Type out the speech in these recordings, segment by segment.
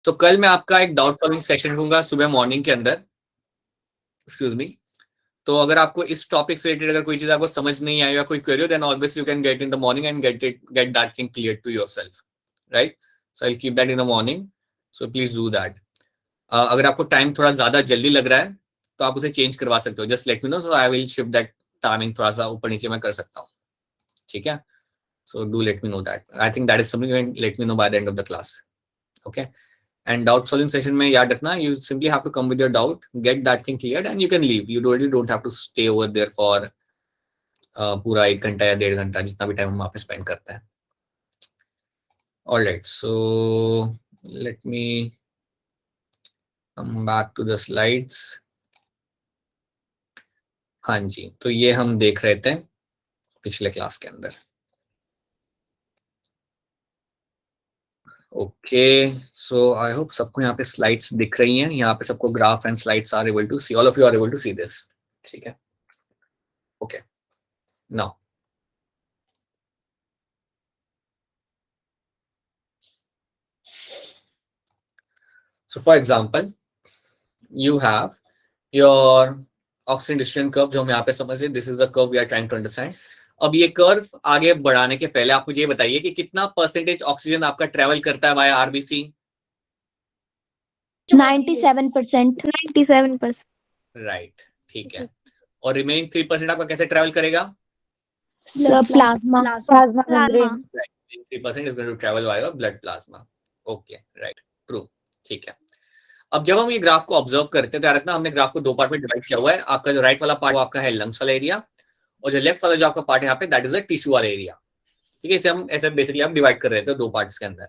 तो कल मैं आपका एक डाउट सॉल्विंग सेशन रखूंगा सुबह मॉर्निंग के अंदर, एक्सक्यूज मी। तो अगर आपको इस टॉपिक से रिलेटेड अगर कोई चीज आपको समझ नहीं आई या कोई क्वेरी हो, then always you can get in the morning and get that thing clear to yourself, right? So I will keep that in the morning, so please do that. अगर आपको टाइम थोड़ा ज्यादा जल्दी लग रहा है तो आप उसे चेंज करवा सकते हो, just let me no, so I will shift that timing, थोड़ा सा ऊपर नीचे मैं कर सकता हूँ, ठीक है? So do let me know that. I think that is something you can let me no by the end of the class, okay? And doubt solving session में याद रखना, you simply have to come with your doubt, get that thing cleared and you can leave. You really don't have to stay over there for पूरा 1 घंटा या 1.5 घंटा, जितना भी time हम वहाँ पे स्पेंड करते हैं। Alright, so let me come back to the slides. हाँ जी, तो ये हम देख रहे थे पिछले क्लास के अंदर। ओके, सो आई होप सबको यहाँ पे स्लाइड्स दिख रही हैं, यहाँ पे सबको graph and slides are able to see, all of you are able to see this, ठीक है? Okay, now so for example you have your oxygen distribution curve, जो हम यहाँ पे समझ रहे हैं, this is the curve we are trying to understand. अब ये कर्व आगे बढ़ाने के पहले आप मुझे ये बताइए कि कितना परसेंटेज ऑक्सीजन आपका ट्रेवल करता है वाया आरबीसी? 97%। 97%। राइट, ठीक है। और रिमेनिंग 3% आपका कैसे ट्रेवल करेगा? Plasma membrane. 3% is going to travel via blood plasma. Okay, right, true, ठीक है। अब जब हम ये ग्राफ को ऑब्जर्व करते हैं तो याद रखना हमने ग्राफ को 2 पार्ट में डिवाइड किया हुआ है। आपका जो राइट वाला पार्ट वो आपका है लंग्स वाला एरिया, और जो लेफ्ट वाला जो आपका पार्ट है यहाँ पे दैट इज अ टिश्यू वाला एरिया, ठीक है? इसे हम ऐसे बेसिकली हम डिवाइड कर रहे थे 2 पार्ट्स के अंदर।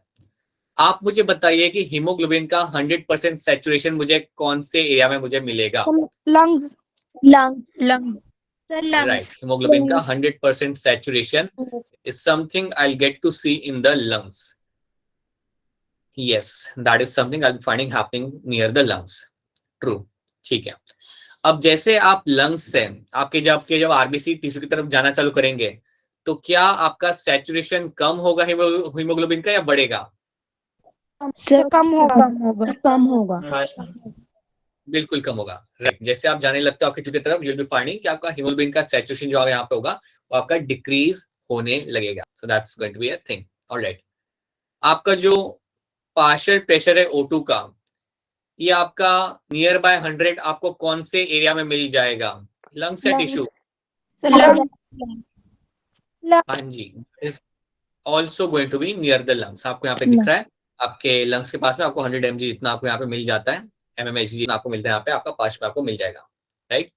आप मुझे बताइए कि हीमोग्लोबिन का 100% सैचुरेशन मुझे कौन से एरिया में मुझे मिलेगा? लंग्स। राइट, हीमोग्लोबिन का 100% saturation is something I'll get to see in the lungs. Yes, that is something I'll be finding happening near the lungs. True, ठीक है। अब जैसे आप लंग्स से आपके जब आरबीसी टिश्यू की तरफ जाना चालू करेंगे तो क्या आपका सैचुरेशन कम होगा हीमोग्लोबिन का या बढ़ेगा? कम होगा। बिल्कुल कम होगा, राइट। जैसे आप जाने लगते हो आपके टिश्यू की तरफ, you'll be finding कि आपका हीमोग्लोबिन का सैचुरेशन जो यहाँ पे होगा वो आपका डिक्रीज होने लगेगा। So that's going to be a thing, alright. आपका जो पार्शियल प्रेशर है O2 का, ये आपका नियर बाय 100 आपको कौन से एरिया में मिल जाएगा? लंग्स या टिश्यू? हाँ जी, is also going to be near the lungs. आपको यहाँ पे दिख रहा है आपके लंग्स के पास में आपको 100 mg जितना आपको यहाँ पे मिल जाता है, mmHg जितना आपको मिलता है यहाँ पे आपका पार्शियल आपको मिल जाएगा, राइट?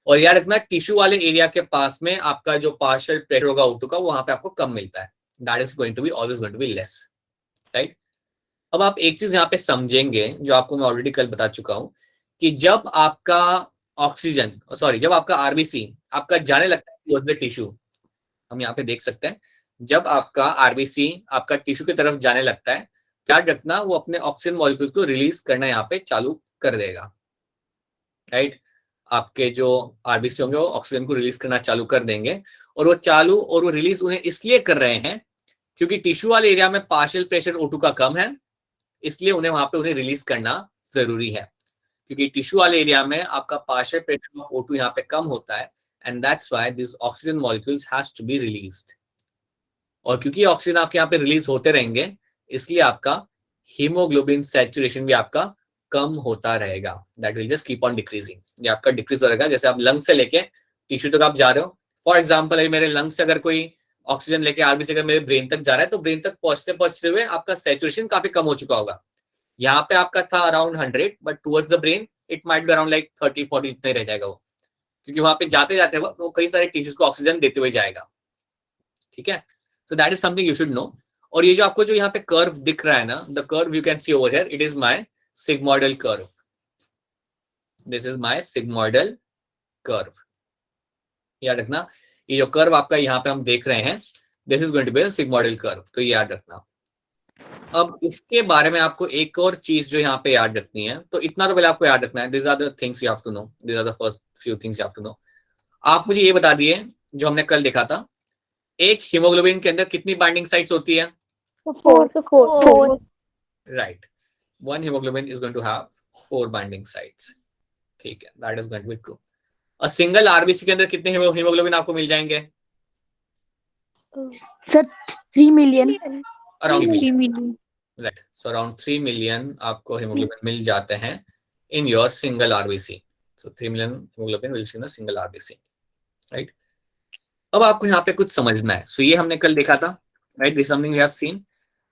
और याद रखना टिश्यू वाले एरिया के पास में आपका जो पार्शियल प्रेशर होगा O2 का वो वहां पे आपको कम मिलता है, that is going to be always going to be less, right? अब आप एक चीज यहाँ पे समझेंगे जो आपको मैं ऑलरेडी कल बता चुका हूं कि जब आपका ऑक्सीजन जब आपका आरबीसी आपका जाने लगता है टुवर्ड्स द टिश्यू, हम यहाँ पे देख सकते हैं जब आपका आरबीसी आपका टिश्यू की तरफ जाने लगता है, याद रखना वो अपने ऑक्सीजन मॉलिक्यूल्स को रिलीज करना यहाँ पे चालू कर देगा, राइट? आपके जो आरबीसी होंगे वो ऑक्सीजन को रिलीज करना चालू कर देंगे, और वो रिलीज उन्हें इसलिए कर रहे हैं क्योंकि टिश्यू वाले एरिया में पार्शियल प्रेशर O2 का कम है, इसलिए उन्हें रिलीज करना जरूरी है, क्योंकि टिश्यू वाले एरिया में आपका पार्शियल प्रेशर ऑफ O2 यहाँ पे कम होता है, and that's why this oxygen molecules has to be released. और क्योंकि ऑक्सीजन आपके यहाँ पे रिलीज होते रहेंगे इसलिए आपका हीमोग्लोबिन सैचुरेशन भी आपका कम होता रहेगा, that will just keep on decreasing. ये आपका डिक्रीज हो रहेगा जैसे आप लंग से लेके टिश्यू तक आप जा रहे हो। फॉर एग्जाम्पल अगर मेरे लंग से अगर कोई ऑक्सीजन लेके आरबीसी अगर मेरे ब्रेन तक जा रहा है तो ब्रेन तक पहुंचते हुए आपका सैचुरेशन काफी कम हो चुका होगा। यहाँ पे आपका था around 100, but towards the brain it might be around like 30-40 इतना ही रह जाएगा वो, क्योंकि वहां पे जाते जाते वो कई सारे टिश्यूज को ऑक्सीजन देते हुए जाएगा, ठीक है? So that is something you should know. और ये जो आपको जो यहाँ पे कर्व दिख रहा है ना, the curve you can see over here, it is my sigmoidal curve, this is my sigmoidal curve. याद रखना ये जो कर्व आपका यहाँ पे हम देख रहे हैं this is going to be a sigmoidal curve, तो याद रखना। अब इसके बारे में आपको एक और चीज जो यहाँ पे याद रखनी है, तो इतना तो पहले आपको याद रखना है, this are the things you have to know, this are the first few things you have to know. आप मुझे ये बता दिए जो हमने कल देखा था, एक हीमोग्लोबिन के अंदर कितनी बाइंडिंग साइट्स होती है? 4। Right, one hemoglobin is going to have 4 binding sites. ठीक है, that is going to be true. A single RBC के अंदर कितने hemoglobin आपको मिल जाएंगे? Sir, 3 million. Around 3 million. Right. So around 3 million आपको hemoglobin मिल जाते हैं in your single RBC. So 3 million hemoglobin will be in a single RBC. Right. अब आपको यहाँ पे कुछ समझना है. So ये हमने कल देखा था. Right. This is something we have seen.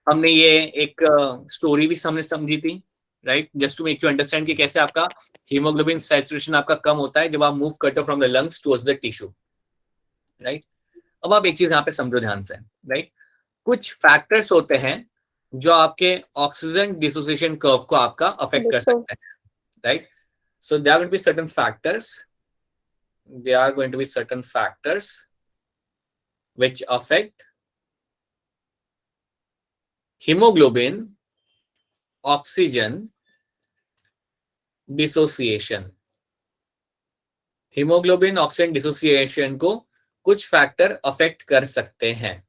हमने ये एक स्टोरी भी हमने समझी थी. Right. Just to make you understand कि कैसे आपका hemoglobin saturation आपका कम होता है जब आप move करते हो from the lungs towards the tissue. Right. अब आप एक चीज यहाँ पे समझो ध्यान से. Right. कुछ फैक्टर्स होते हैं जो आपके ऑक्सीजन डिसोसिएशन कर्व को आपका अफेक्ट कर सकते हैं, right? So there are going to be certain factors which affect haemoglobin oxygen dissociation. Haemoglobin oxygen dissociation को कुछ फैक्टर अफेक्ट कर सकते हैं.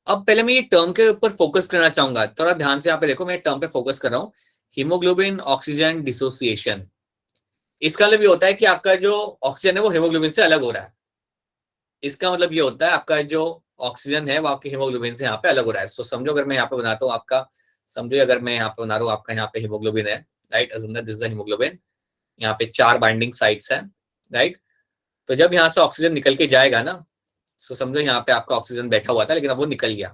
अब पहले मैं ये टर्म के ऊपर फोकस करना चाहूंगा, थोड़ा ध्यान से यहाँ पे देखो, मैं टर्म पे फोकस कर रहा हूँ. हीमोग्लोबिन ऑक्सीजन डिसोसिएशन, इसका मतलब ये होता है कि आपका जो ऑक्सीजन है वो हीमोग्लोबिन से अलग हो रहा है. इसका मतलब ये होता है आपका जो ऑक्सीजन है वो आपके हीमोग्लोबिन से यहाँ पे अलग हो रहा है. सो समझो अगर मैं यहाँ पे बनाता हूँ आपका, समझो अगर मैं यहाँ पे बना रहा हूँ आपका, यहाँ पे हीमोग्लोबिन है, right? Assume that this is the haemoglobin. यहाँ पे 4 बाइंडिंग साइट्स है, राइट? तो जब यहाँ से ऑक्सीजन निकल के जाएगा ना, सो समझो यहाँ पे आपका ऑक्सीजन बैठा हुआ था लेकिन अब वो निकल गया,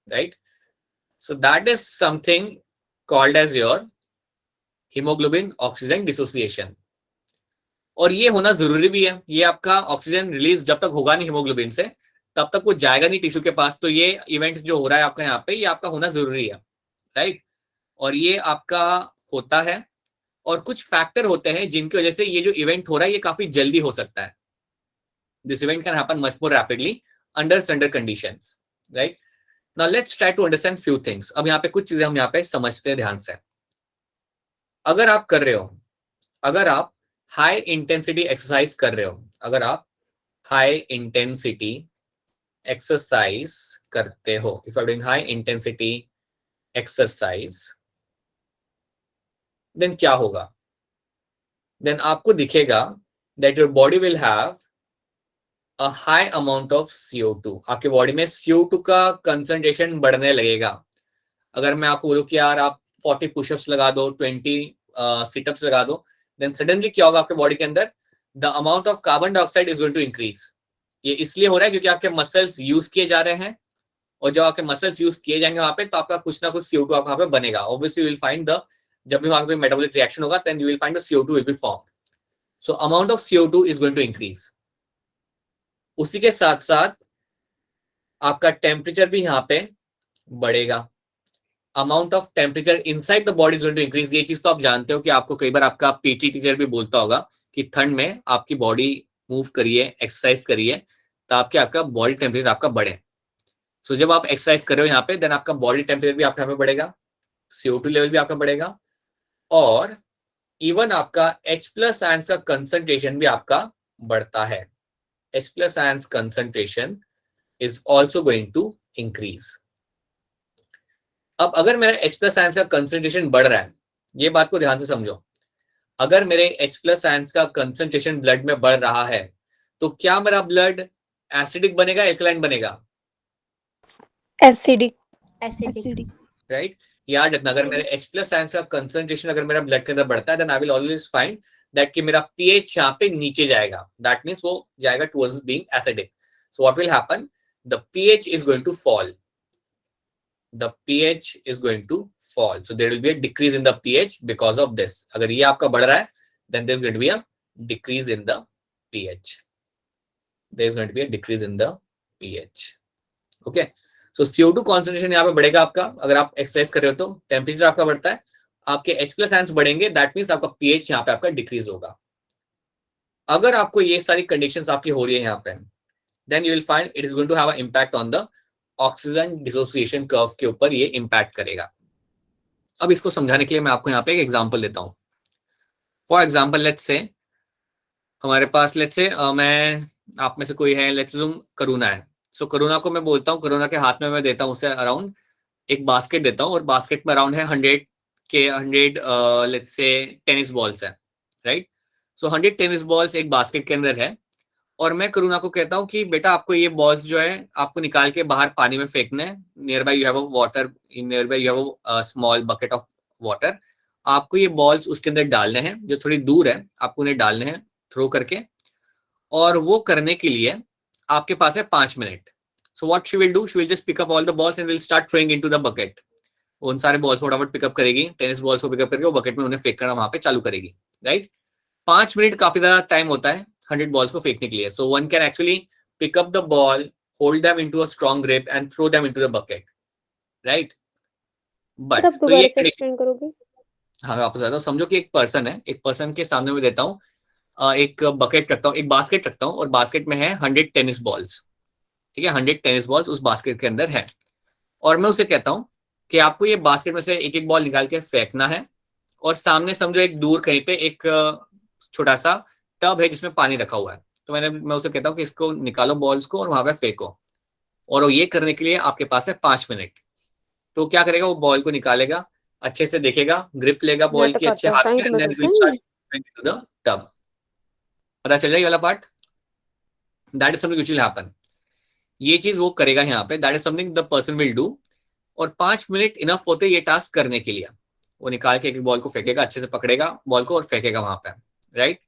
right? So that is something called as your haemoglobin oxygen dissociation. और ये होना जरूरी भी है. ये आपका ऑक्सीजन रिलीज जब तक होगा नहीं हीमोग्लोबिन से, तब तक वो जाएगा नहीं टिश्यू के पास. तो ये इवेंट जो हो रहा है आपका यहाँ पे, ये आपका होना जरूरी है, राइट? और ये आपका होता है. और कुछ फैक्टर होते हैं जिनकी वजह से ये जो इवेंट हो रहा है ये काफी जल्दी हो सकता है. This event can happen much more rapidly under certain conditions, right? Now let's try to understand few things. अब यहाँ पे कुछ चीजें हम यहाँ पे समझते हैं ध्यान से. अगर आप कर रहे हो, अगर आप हाई इंटेंसिटी एक्सरसाइज कर रहे हो, अगर आप हाई इंटेंसिटी एक्सरसाइज करते हो, if you are doing high intensity exercise, then क्या होगा? Then आपको दिखेगा that your body will have a high amount of CO2. आपके बॉडी में CO2 का कंसंट्रेशन बढ़ने लगेगा. अगर मैं आपको बोलूं कि यार आप 40 पुशअप्स लगा दो, 20 सिटअप्स लगा दो, देन सडनली क्या होगा आपके बॉडी के अंदर? The amount of carbon dioxide is going to increase. ये इसलिए हो रहा है क्योंकि आपके मसल्स यूज किए जा रहे हैं, और जब आपके मसल्स यूज किए जाएंगे वहां पे, तो आपका कुछ ना कुछ CO2 आप वहां पे बनेगा. Obviously you will find the, जब भी वहां पे मेटाबॉलिक रिएक्शन होगा, then you will find the CO2 will be formed. So amount of CO2 is going to increase. उसी के साथ साथ आपका टेम्परेचर भी यहाँ पे बढ़ेगा. Amount of temperature inside the body is going to increase. ये चीज तो आप जानते हो कि आपको कई बार आपका पीटी टीचर भी बोलता होगा कि ठंड में आपकी बॉडी मूव करिए, एक्सरसाइज करिए, ताकि आपका बॉडी टेम्परेचर आपका बढ़े. सो जब आप एक्सरसाइज कर रहे हो यहाँ पे, देन आपका बॉडी टेम्परेचर भी आपका यहाँ पे बढ़ेगा, CO2 लेवल भी आपका बढ़ेगा, और इवन आपका H+ आयंस का कंसंट्रेशन भी आपका बढ़ता है. H+ ions concentration is also going to increase. अब अगर मेरा H+ ions का कंसंट्रेशन बढ़ रहा है, ये बात को ध्यान से समझो, अगर मेरे H+ ions का कंसंट्रेशन ब्लड में बढ़ रहा है, तो क्या मेरा ब्लड एसिडिक बनेगा, एल्कलाइन बनेगा? Acidic. राइट? याद रखना, अगर मेरे H+ ions का कंसंट्रेशन अगर मेरा ब्लड के अंदर बढ़ता है, then I will always find that कि मेरा pH यहाँ पे नीचे जाएगा. That means वो जाएगा towards being acidic. So what will happen? The pH is going to fall. The pH is going to fall. So there will be a decrease in the pH because of this. अगर ये आपका बढ़ रहा है, then there is going to be a decrease in the pH. There is going to be a decrease in the pH. Okay. So CO2 concentration यहाँ पे बढ़ेगा आपका. अगर आप एक्सरसाइज कर रहे हो तो टेम्परेचर आपका बढ़ता है, आपके H+ आयंस बढ़ेंगे, दैट मींस आपका pH यहाँ पे आपका डिक्रीज होगा. अगर आपको ये सारी कंडीशंस आपकी हो रही है यहाँ पे, then you will find it is going to have a impact on the oxygen dissociation curve के ऊपर ये इंपैक्ट करेगा. अब इसको समझाने के लिए मैं आपको यहाँ पे एक एग्जांपल देता हूँ. फॉर एग्जांपल लेट्स से हमारे पास, लेट्स से मैं, आप में से कोई है, लेट्स अज्यूम करुणा है. सो करुणा को मैं बोलता हूँ, करुणा के हाथ में मैं देता हूँ उसे अराउंड एक बास्केट देता हूँ और बास्केट में अराउंड है 100 लेट्स से टेनिस बॉल्स है, राइट। सो 100 टेनिस बॉल्स एक बास्केट के अंदर है, और मैं करुणा को कहता हूँ कि बेटा आपको ये बॉल्स जो है आपको निकाल के बाहर पानी में फेंकना है। Near by you have a water, near by you have a small bucket of water. आपको ये बॉल्स उसके अंदर डालने हैं, जो थोड़ी दूर है आपको उन्हें डालने हैं थ्रो करके, और वो करने के लिए आपके पास है 5 minute. So what she will do, she will just pick up all the balls and will start throwing into the bucket. उन सारे बॉल्स को फटाफट पिकअप करेगी, टेनिस बॉल्स को पिकअप करके वो बकेट में उन्हें फेंक करना वहां पे चालू करेगी, राइट। 5 मिनट काफी ज्यादा टाइम होता है 100 बॉल्स को फेंकने के लिए। So one can actually pick up the ball, hold them into a strong grip and throw them into the bucket, right. Sir but आप तो ये दोबारा से एक्सप्लेन करोगे? हाँ मैं वापस आता हूँ। समझो कि एक पर्सन है, एक पर्सन के सामने में देता हूँ एक बकेट रखता हूँ, एक बास्केट रखता हूँ, और बास्केट में है 100 टेनिस बॉल्स, ठीक है। 100 टेनिस बॉल्स उस बास्केट के अंदर है, और मैं उसे कहता हूँ कि आपको ये बास्केट में से एक एक बॉल निकाल के फेंकना है, और सामने समझो एक दूर कहीं पे एक छोटा सा टब है जिसमें पानी रखा हुआ है। तो मैं उसे कहता हूँ कि इसको निकालो बॉल्स को और वहां पे फेंको, और ये करने के लिए आपके पास है 5 मिनट। तो क्या करेगा, वो बॉल को निकालेगा, अच्छे से देखेगा, ग्रिप लेगा बॉल नेट की अच्छे कट हाथ टाइम में, तो एंड मैं देन विल समझी। Start to the tub. पता चल जाएगा वाला part, that is something which will happen. ये चीज वो करेगा यहाँ पे, that is something the person will do. और 5 मिनट इनफ होते ये टास्क करने के लिए। वो निकाल के एक बॉल को फेंकेगा, अच्छे से पकड़ेगा बॉल को और फेंकेगा वहां पे, राइट।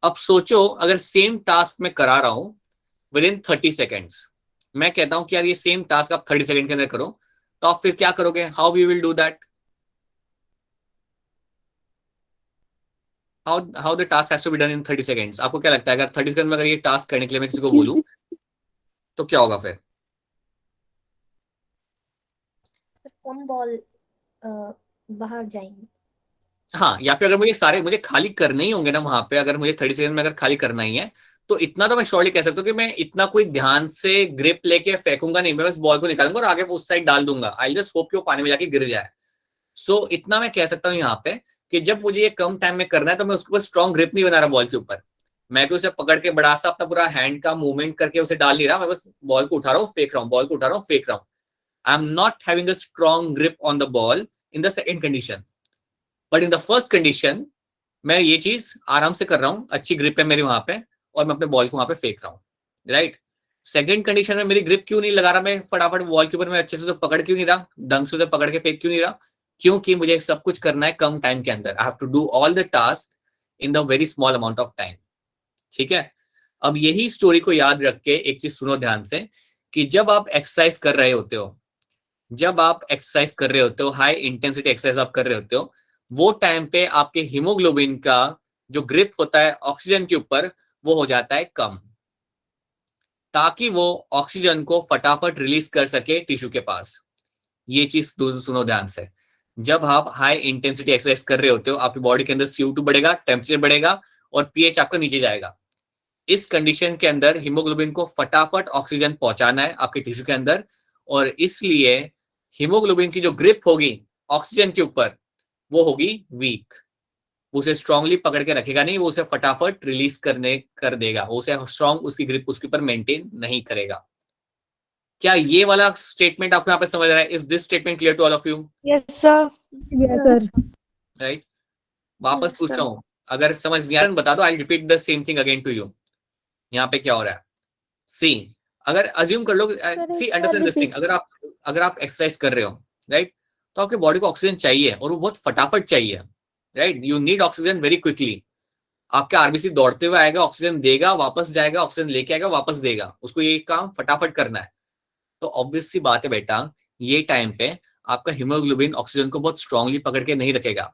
अब सोचो अगर सेम टास्क मैं करा रहा हूं विद इन 30 सेकेंड्स, मैं कहता हूं कि यार ये सेम टास्क आप 30 सेकेंड के अंदर करो, तो आप फिर क्या करोगे, how we will do that, how the task has to be done in 30 seconds. आपको क्या लगता है अगर 30 सेकेंड में अगर ये टास्क करने के लिए मैं किसी को बोलूं तो क्या होगा फिर? सर कम बॉल बाहर जाएंगे। हाँ, या फिर अगर मुझे खाली करने ही होंगे ना वहां पे, अगर मुझे 30 सेकेंड में अगर खाली करना ही है, तो इतना तो मैं श्योरली कह सकता हूँ कि मैं इतना कोई ध्यान से ग्रिप लेके फेंकूंगा नहीं, मैं बस बॉल को निकालूंगा और आगे उस साइड डाल दूंगा। आई जस्ट होप कि वो पानी में जाके गिर जाए। सो इतना मैं कह सकता हूँ यहाँ पे कि जब मुझे ये कम टाइम में करना है तो मैं उसके ऊपर स्ट्रॉन्ग ग्रिप नहीं बना रहा बॉल के ऊपर, मैं भी उसे पकड़ के बड़ा सा अपना पूरा हैंड का मूवमेंट करके उसे डाल नहीं रहा, मैं बस बॉल को उठा रहा हूँ फेंक रहा हूँ, बॉल को उठा रहा हूँ फेंक रहा हूँ। I am not having a strong grip on the ball in the second condition, but in the first condition मैं ये चीज आराम से कर रहा हूँ, अच्छी ग्रिप है मेरी वहां पे, और मैं अपने बॉल को वहां पे फेंक रहा हूँ, राइट। सेकंड कंडीशन में मेरी ग्रिप क्यों नहीं लगा रहा, मैं फटाफट बॉल के ऊपर मैं अच्छे से तो पकड़ क्यों नहीं रहा, ढंग से पकड़ के फेंक क्यों नहीं रहा, क्योंकि मुझे सब कुछ करना है कम टाइम के अंदर। I have to do all the task in the very small amount of time, ठीक है। अब यही स्टोरी को याद रख के एक चीज सुनो ध्यान से, कि जब आप एक्सरसाइज कर रहे होते हो, जब आप एक्सरसाइज कर रहे होते हो, हाई इंटेंसिटी एक्सरसाइज आप कर रहे होते हो, वो टाइम पे आपके हीमोग्लोबिन का जो ग्रिप होता है ऑक्सीजन के ऊपर वो हो जाता है कम, ताकि वो ऑक्सीजन को फटाफट रिलीज कर सके टिश्यू के पास। ये चीज सुनो ध्यान से, जब आप हाई इंटेंसिटी एक्सरसाइज कर रहे होते हो आपकी बॉडी के अंदर CO2 बढ़ेगा, टेम्परेचर बढ़ेगा, और पीएच आपका नीचे जाएगा। इस कंडीशन के अंदर हीमोग्लोबिन को फटाफट ऑक्सीजन पहुंचाना है आपके टिश्यू के अंदर, और इसलिए हीमोग्लोबिन की जो ग्रिप होगी ऑक्सीजन के ऊपर वो होगी वीक, उसे स्ट्रांगली पकड़ के रखेगा नहीं, वो उसे फटाफट रिलीज करने कर देगा, वो उसे स्ट्रांग उसकी ग्रिप उसके ऊपर मेंटेन नहीं करेगा। क्या ये वाला स्टेटमेंट आपको यहाँ पे समझ रहा है? Is this statement clear to all of you? Yes, sir. Yes, sir. Right. वापस Yes, पूछ sir. रहा हूँ, अगर समझ नहीं आ रहा बता दो, I repeat the same thing again to you. यहाँ पे क्या हो रहा है, सी, अगर अज्यूम कर लो, सी अंडरस्टैंड दिस थिंग, अगर आप एक्सरसाइज कर रहे हो, राइट, तो आपके बॉडी को ऑक्सीजन चाहिए और वो बहुत फटाफट चाहिए, right. You need oxygen very quickly. आपके आरबीसी दौड़ते हुए आएगा, ऑक्सीजन देगा, वापस जाएगा, ऑक्सीजन लेके आएगा, वापस देगा, उसको ये काम फटाफट करना है। तो ऑब्वियस सी बात है बेटा, ये टाइम पे आपका हीमोग्लोबिन ऑक्सीजन को बहुत स्ट्रांगली पकड़ के नहीं रखेगा,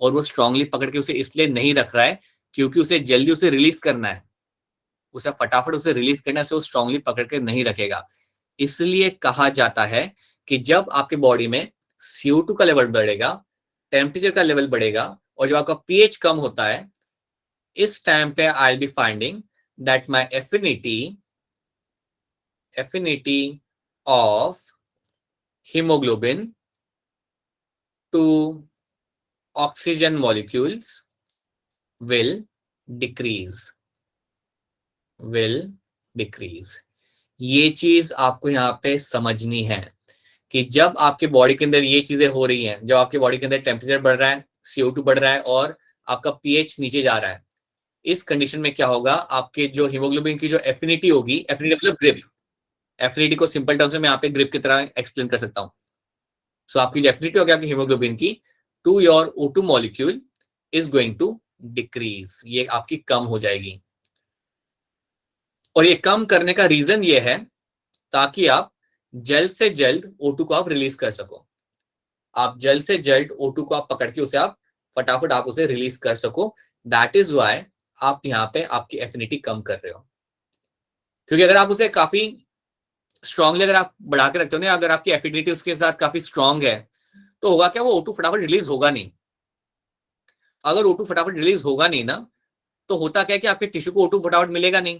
और वो स्ट्रांगली पकड़ के उसे इसलिए नहीं रख रहा है क्योंकि उसे जल्दी उसे रिलीज करना है, उसे फटाफट उसे रिलीज करने से वो स्ट्रांगली पकड़ के नहीं रखेगा। इसलिए कहा जाता है कि जब आपके बॉडी में CO2 का लेवल बढ़ेगा, टेम्परेचर का लेवल बढ़ेगा, और जब आपका पीएच कम होता है, इस टाइम पे I will be finding that my affinity of haemoglobin to oxygen molecules will decrease। ये चीज आपको यहाँ पे समझनी है कि जब आपके बॉडी के अंदर ये चीजें हो रही हैं, जब आपके बॉडी के अंदर टेम्परेचर बढ़ रहा है, CO2 बढ़ रहा है और आपका pH नीचे जा रहा है, इस कंडीशन में क्या होगा, आपके जो हीमोग्लोबिन की जो एफिनिटी होगी, एफिनिटी मतलब ग्रिप, एफिनिटी को सिंपल टर्म्स में मैं यहाँ पे ग्रिप की तरह एक्सप्लेन कर सकता हूँ। सो आपकी जो एफिनिटी होगी आपकी हीमोग्लोबिन की to your O2 molecule is going to decrease, ये आपकी कम हो जाएगी। और ये कम करने का रीजन ये है ताकि आप जल्द से जल्द O2 को आप रिलीज कर सको। आप जल्द से जल्द O2 को आप पकड़ के उसे आप फटाफट आप उसे रिलीज कर सको। दैट इज वाई आप यहाँ पे आपकी एफिनिटी कम कर रहे हो, क्योंकि अगर आप उसे काफी स्ट्रांगली अगर आप बढ़ा के रखते हो ना, अगर आपकी एफिनिटी उसके साथ काफी स्ट्रांग है, तो होगा क्या, वो O2 फटाफट रिलीज होगा नहीं। अगर O2 फटाफट रिलीज होगा नहीं ना, तो होता क्या है कि आपके टिश्यू को O2 फटाफट मिलेगा नहीं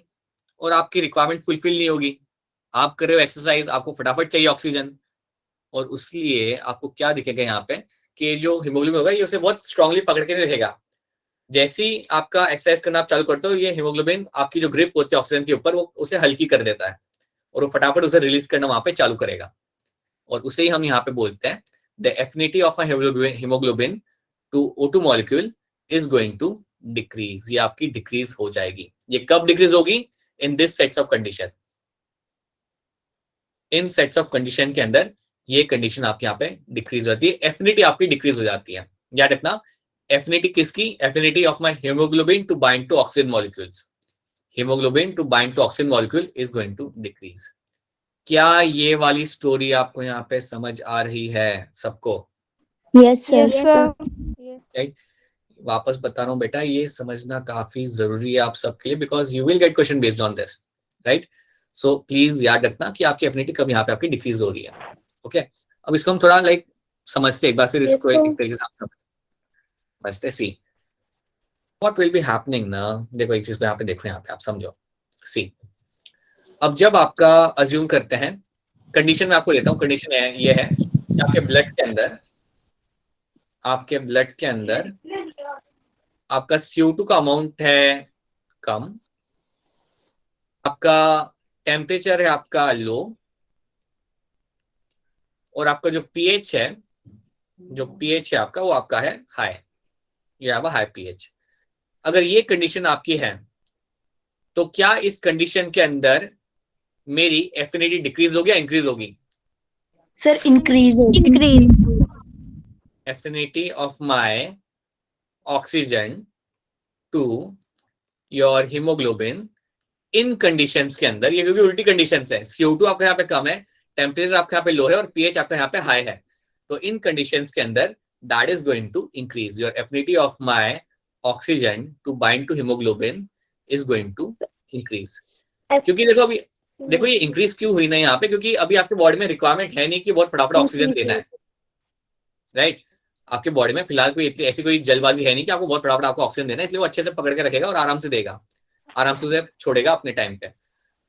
और आपकी रिक्वायरमेंट फुलफिल नहीं होगी। आप कर रहे हो एक्सरसाइज, आपको फटाफट चाहिए ऑक्सीजन, और उसलिए आपको क्या दिखेगा यहाँ पे कि जो हीमोग्लोबिन होगा ये उसे बहुत स्ट्रांगली पकड़ के रहेगा। जैसे ही आपका एक्सरसाइज करना आप चालू करते हो, ये हीमोग्लोबिन आपकी जो ग्रिप होती है ऑक्सीजन के ऊपर, वो उसे हल्की कर देता है और वो फटाफट उसे रिलीज करना वहां पे चालू करेगा। और उसे ही हम यहाँ पे बोलते हैं the affinity of haemoglobin to O2 molecule is going to decrease, ये आपकी डिक्रीज हो जाएगी। ये कब डिक्रीज होगी, in this sets of condition, in sets of condition के अंदर ये कंडीशन आपके यहाँ पे डिक्रीज होती है, एफिनिटी आपकी डिक्रीज हो जाती है। याद रखना, एफिनिटी किसकी, affinity of my haemoglobin to bind to oxygen molecules, haemoglobin to bind to oxygen molecule is going to decrease. क्या ये वाली स्टोरी आपको यहाँ पे समझ आ रही है सबको? Yes sir. राइट, वापस बता रहा हूँ बेटा, ये समझना काफी जरूरी है आप सबके लिए, because you will get question based on this, right. So please याद रखना कि आपकी एफिनिटी कब यहाँ पे आपकी डिक्रीज हो रही है। ओके, अब इसको हम थोड़ा समझते एक बार, फिर इसको एक तरीके से आप समझते। See what will be happening ना, देखो एक चीज पे यहाँ पे देखो, यहाँ पे आप समझो। सी, अब जब आपका अज्यूम करते हैं, कंडीशन में आपको लेता हूँ, कंडीशन ये है कि आपके ब्लड के अंदर आपका CO2 का अमाउंट है कम, आपका टेम्परेचर है आपका लो, और आपका जो pH है, आपका वो आपका है हाई, ये आपका हाई pH। अगर ये कंडीशन आपकी है, तो क्या इस कंडीशन के अंदर मेरी एफिनिटी डिक्रीज होगी या इंक्रीज होगी? Sir increase affinity of my oxygen to your haemoglobin in conditions के अंदर, ये क्योंकि उल्टी कंडीशंस है, CO2 आपके यहाँ पे कम है, टेम्परेचर आपके यहाँ पे लो है और pH आपके यहाँ पे हाई है, तो इन कंडीशंस के अंदर that is going to increase your affinity of my oxygen to bind to haemoglobin is going to increase. क्योंकि देखो अभी देखो ये इंक्रीज क्यों हुई ना यहाँ पे, क्योंकि अभी आपके बॉडी में रिक्वायरमेंट है नहीं कि बहुत फटाफट ऑक्सीजन देना है, राइट। आपके बॉडी में फिलहाल कोई ऐसी कोई जल्दबाजी है नहीं कि आपको बहुत फटाफट आपको ऑक्सीजन देना है, इसलिए वो अच्छे से पकड़ के रखेगा और आराम से देगा, आराम से उसे छोड़ेगा अपने टाइम पे।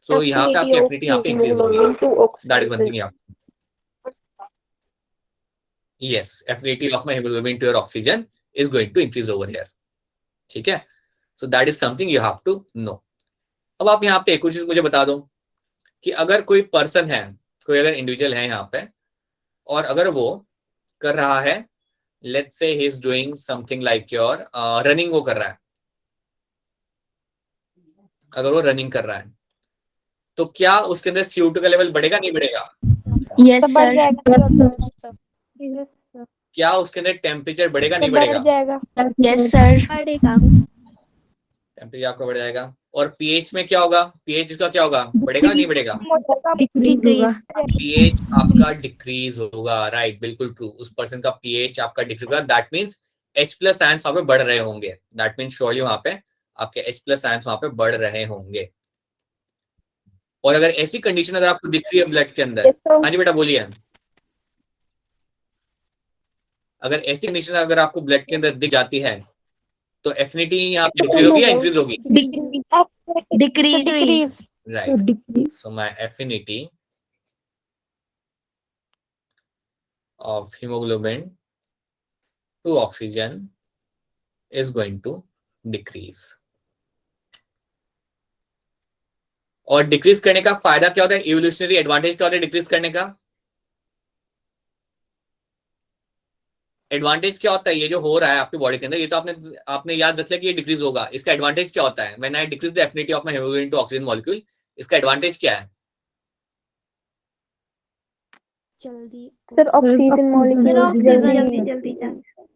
सो यहाँ पे आपकी एफिनिटी यहाँ पे इंक्रीज होगी, that is one thing. Yes, affinity of my haemoglobin to your oxygen is going to increase over here, ठीक है। So that is something you have to know. अब आप यहाँ पे एक और चीज मुझे बता दो कि अगर कोई पर्सन है, कोई अगर इंडिविजुअल है यहाँ पे, और अगर वो कर रहा है, let's say he is doing something like your running, वो कर रहा है, अगर वो रनिंग कर रहा है, तो क्या उसके अंदर CO2 का लेवल बढ़ेगा नहीं बढ़ेगा? Yes sir. क्या उसके अंदर टेम्परेचर बढ़ेगा नहीं बढ़ेगा? Yes sir. टेम्परेचर आपका बढ़ जाएगा। और pH में क्या होगा, pH इसका क्या होगा, बढ़ेगा नहीं बढ़ेगा? डिक्रीज होगा। pH आपका डिक्रीज होगा, राइट, बिल्कुल ट्रू। उस पर्सन का pH आपका डिक्रीज होगा, दैट मीन्स H+ आयंस वहां पे बढ़ रहे होंगे, दैट मीन्स श्योरली वहां पे आपके H+ आयंस वहां पे बढ़ रहे होंगे। और अगर ऐसी कंडीशन अगर आपको दिख रही है ब्लड के अंदर, हाँ जी बेटा बोलिए, अगर ऐसी कंडीशन अगर आपको ब्लड के अंदर दिख जाती है, तो एफिनिटी यहाँ पे डिक्रीज होगी या इंक्रीज होगी? Decrease. Right, so my affinity of hemoglobin to oxygen is going to decrease। और डिक्रीज करने का फायदा क्या होता है, इवोल्यूशनरी एडवांटेज क्या होता है डिक्रीज करने का? एडवांटेज क्या होता है, ये जो हो रहा है आपकी बॉडी के अंदर, ये तो आपने याद रख लिया कि ये डिक्रीज होगा। इसका एडवांटेज क्या होता है, when I decrease the affinity of my haemoglobin to oxygen molecule, इसका एडवांटेज क्या है? जल्दी सर ऑक्सीजन मॉलिक्यूल जल्दी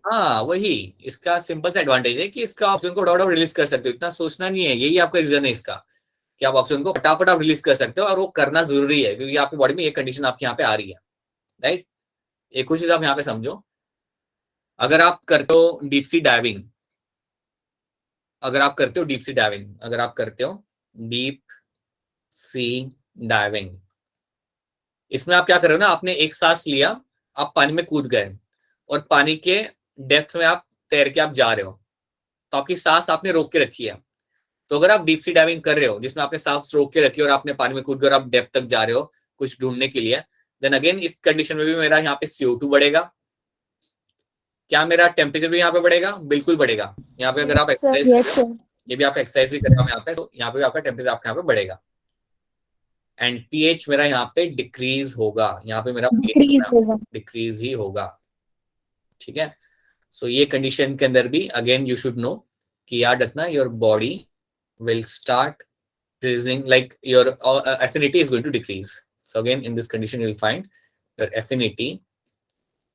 हाँ वही, इसका सिंपल सा एडवांटेज है कि इसका ऑक्सीजन को फटाफट रिलीज कर सकते हो, इतना सोचना नहीं है। यही आपका रीजन है इसका कि आप ऑक्सीजन को फटाफट आप रिलीज कर सकते हो, और वो करना जरूरी है क्योंकि आपकी बॉडी में एक कंडीशन आपके यहाँ पे आ रही है, राइट। एक कुछ चीज आप यहाँ पे समझो, अगर आप करते हो डीप सी डाइविंग, अगर आप करते हो डीप सी डाइविंग, अगर आप करते हो डीप सी डाइविंग, इसमें आप क्या कर रहे हो ना, आपने एक सांस लिया, आप पानी में कूद गए और पानी के डेप्थ में आप तैर के आप जा रहे हो, तो आपकी सांस आपने रोक के रखी है। तो अगर आप डीप सी डाइविंग कर रहे हो जिसमें आपने सांस रोक के रखी है और आपने पानी में कूद गए और आप डेप्थ तक जा रहे हो कुछ ढूंढने के लिए, देन अगेन इस कंडीशन में भी मेरा यहाँ पे CO2 बढ़ेगा। क्या मेरा टेम्परेचर भी यहाँ पे बढ़ेगा? बिल्कुल बढ़ेगा। यहाँ पे अगर आप एक्सरसाइज, ये भी आप एक्सरसाइज ही कर रहे हो यहाँ पे, तो यहाँ पे आपका टेम्परेचर आपके यहाँ पे बढ़ेगा। एंड पीएच मेरा यहाँ पे डिक्रीज होगा, यहाँ पे मेरा डिक्रीज ही होगा, ठीक है। सो ये कंडीशन के अंदर भी अगेन यू शुड नो कि याद रखना, your body will start decreasing, like your affinity is going to decrease. So again, in this condition, you'll find your affinity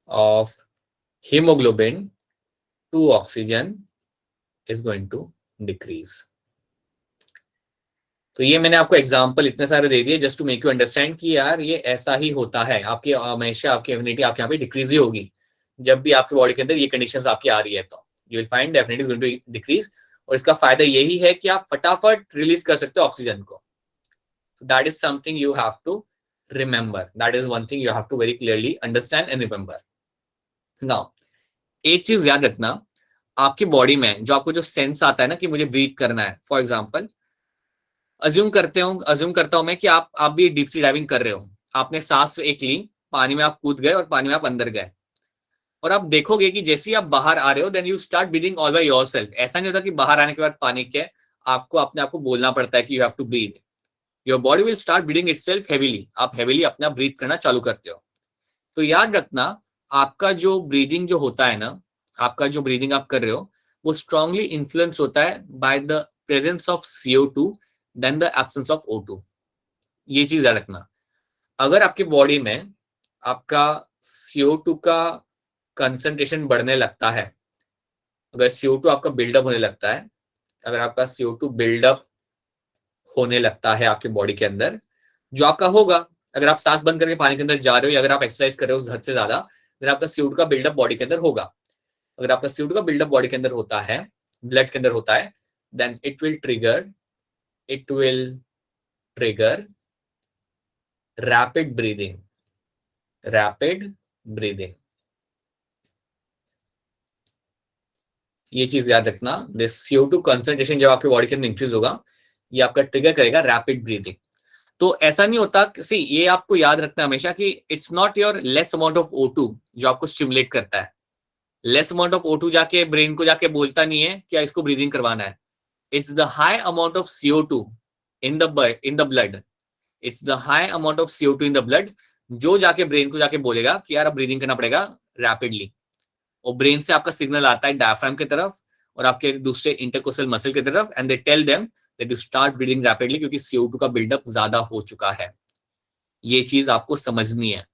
of hemoglobin to oxygen is going to decrease. तो ये मैंने आपको example इतने सारे दे दिए just to make you understand कि यार ये ऐसा ही होता है, आपकी हमेशा आपकी एफिनिटी आपके यहाँ पे डिक्रीज ही होगी जब भी आपकी बॉडी के अंदर ये कंडीशंस आपकी आ रही है, तो you will find affinity is going to decrease. और इसका फायदा यही है कि आप फटाफट रिलीज कर सकते हो ऑक्सीजन को। That is something you have to remember, that is one thing you have to very clearly understand and remember. Now एक चीज याद रखना, आपकी बॉडी में जो आपको जो सेंस आता है ना कि मुझे ब्रीथ करना है, फॉर एग्जाम्पल अज्यूम करता हूं मैं कि आप भी डीप सी डाइविंग कर रहे हो, आपने सांस एक ली, पानी में आप कूद गए और पानी में आप अंदर गए, और आप देखोगे कि जैसे ही आप बाहर आ रहे हो then you start breathing all by yourself. ऐसा नहीं होता कि बाहर आने के बाद पानी के आपको अपने आप को बोलना पड़ता है कि you have to breathe, your body will start breathing itself heavily, आप हेवीली अपना ब्रीथ करना चालू करते हो। तो याद रखना, आपका जो ब्रीदिंग जो होता है ना, आपका जो ब्रीदिंग आप कर रहे हो वो स्ट्रांगली इन्फ्लुएंस होता है by the presence of CO2 then the absence of O2। ये चीज याद रखना, अगर आपकी बॉडी में आपका CO2 का कंसंट्रेशन बढ़ने लगता है, अगर CO2 आपका बिल्डअप होने लगता है, अगर आपका CO2 बिल्डअप होने लगता है आपकी बॉडी के अंदर, जो आपका होगा अगर आप सांस बंद करके पानी के अंदर जा रहे हो या अगर आप एक्सरसाइज कर रहे हो हद से ज्यादा, फिर आपका CO2 का बिल्डअप बॉडी के अंदर होगा। अगर आपका CO2 का बिल्डअप बॉडी के अंदर होता है, ब्लड के अंदर होता है, then it will trigger rapid breathing. ये चीज याद रखना, दिस CO2 कंसंट्रेशन जब आपकी बॉडी के अंदर इंक्रीज होगा, ये आपका ट्रिगर करेगा रैपिड ब्रीदिंग। तो ऐसा नहीं होता, सी ये आपको याद रखना हमेशा कि it's not your less amount of O2 जो आपको स्टिमुलेट करता है। लेस अमाउंट ऑफ O2 जाके ब्रेन को जाके बोलता नहीं है क्या इसको ब्रीदिंग करवाना है, it's the high amount of CO2 in the blood, it's the high amount of CO2 in the blood जो जाके ब्रेन को जाके बोलेगा कि यार अब ब्रीदिंग करना पड़ेगा रैपिडली। और ब्रेन से आपका सिग्नल आता है डायफ्राम की तरफ और आपके दूसरे इंटरकोस्टल मसल की तरफ, and they tell them that you start breathing rapidly क्योंकि CO2 का बिल्डअप ज्यादा हो चुका है। ये चीज आपको समझनी है।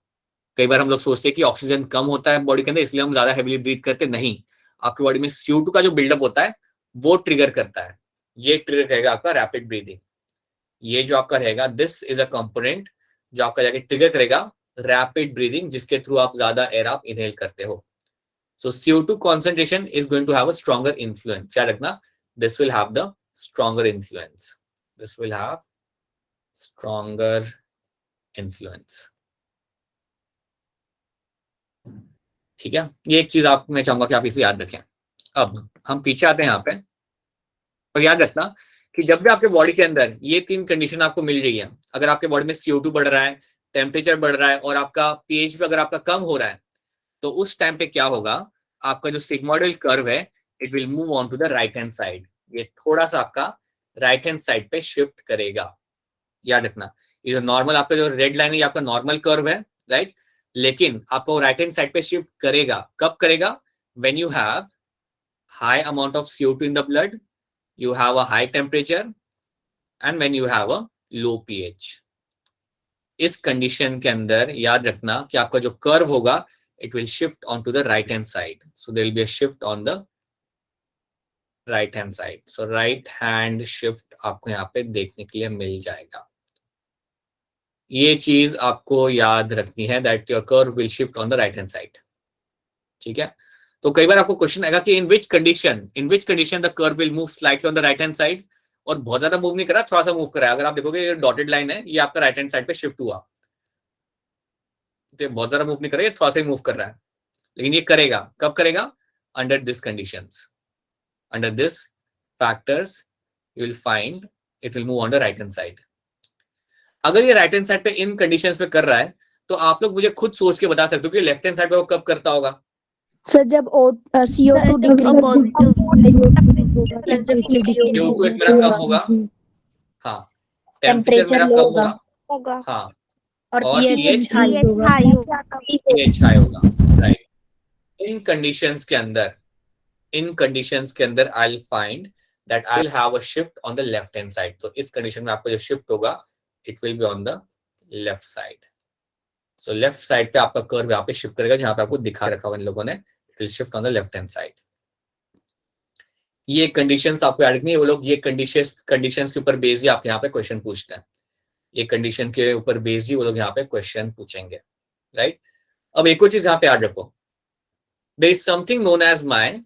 कई बार हम लोग सोचते हैं कि ऑक्सीजन कम होता है बॉडी के अंदर इसलिए हम ज्यादा हेवीली ब्रीथ करते, नहीं, आपकी बॉडी में CO2 का जो बिल्डअप होता है वो ट्रिगर करता है, ये ट्रिगर करेगा आपका रैपिड ब्रीदिंग। ये जो आपका रहेगा, दिस इज अ कंपोनेंट जो आपका जाके ट्रिगर करेगा रैपिड ब्रीदिंग, जिसके थ्रू आप ज्यादा एयर आप इनहेल करते हो। So CO2 concentration is going to have a stronger influence. याद रखना, this will have the stronger influence. This will have stronger influence. ठीक है, ये एक चीज आप मैं चाहूंगा कि आप इसे याद रखें। अब हम पीछे आते हैं यहाँ पे, और याद रखना कि जब भी आपके बॉडी के अंदर ये तीन कंडीशन आपको मिल रही है, अगर आपके बॉडी में CO2 बढ़ रहा है, टेम्परेचर बढ़ रहा है और आपका pH भी अगर आपका कम हो रहा है, तो उस टाइम पे क्या होगा, आपका जो सिग्मोइडल कर्व है it will move on to the right hand side, ये थोड़ा सा आपका राइट हैंड साइड पे शिफ्ट करेगा। याद रखना, ये जो नॉर्मल आपका जो रेड लाइन है ये आपका नॉर्मल कर्व है, राइट। लेकिन आपको राइट हैंड साइड पे शिफ्ट करेगा. कब करेगा? When you have high amount of CO2 in the blood, you have a high temperature and when you have a low pH. इस कंडीशन के अंदर याद रखना कि आपका जो कर्व होगा it will shift onto the right hand side. So there will be a shift on the right hand side. So right hand shift आपको यहाँ पे देखने के लिए मिल जाएगा. ये चीज आपको याद रखनी है that your curve will shift on the right hand side. ठीक है. तो कई बार आपको क्वेश्चन आएगा कि in which condition the curve will move slightly on the right hand side. और बहुत ज्यादा मूव नहीं करा, थोड़ा सा मूव करा. अगर आप देखोगे ये डॉटेड लाइन है, ये आपका राइट हैंड साइड पे शिफ्ट हुआ. तो बहुत ज्यादा मूव नहीं कर रहा है, थोड़ा सा ही मूव कर रहा है. लेकिन ये करेगा. कब करेगा? Under this conditions, under this factors you will find it will move on the right hand side. अगर ये राइट हैंड साइड पे इन कंडीशंस पे कर रहा है तो आप लोग मुझे खुद सोच के बता सकते हो कि लेफ्ट हैंड साइड पे वो कब करता होगा. सर जब CO2 डिक्रीज CO2 एक मेरा कम होगा. हाँ. टेम्परेचर मेरा कम होगा. हाँ. और pH हाई होगा. राइट. इन कंडीशंस के अंदर I will find that I will have a shift on the left hand side. तो इस कंडीशन में आपको जो शिफ्ट होगा it will be on the left side. So left side पे आपका कर्व यहाँ पे शिफ्ट करेगा, जहां पे आपको दिखा रखा हुआ इन लोगों ने. It will shift on the left hand side. ये कंडीशंस आपको याद रखनी है. वो लोग ये कंडीशंस के ऊपर बेस्ड ही आप यहाँ पे क्वेश्चन पूछते हैं. ये कंडीशन के ऊपर बेस्ड ही वो लोग यहाँ पे क्वेश्चन पूछेंगे. राइट. अब एक और चीज यहाँ पे याद रखो. There is something known as my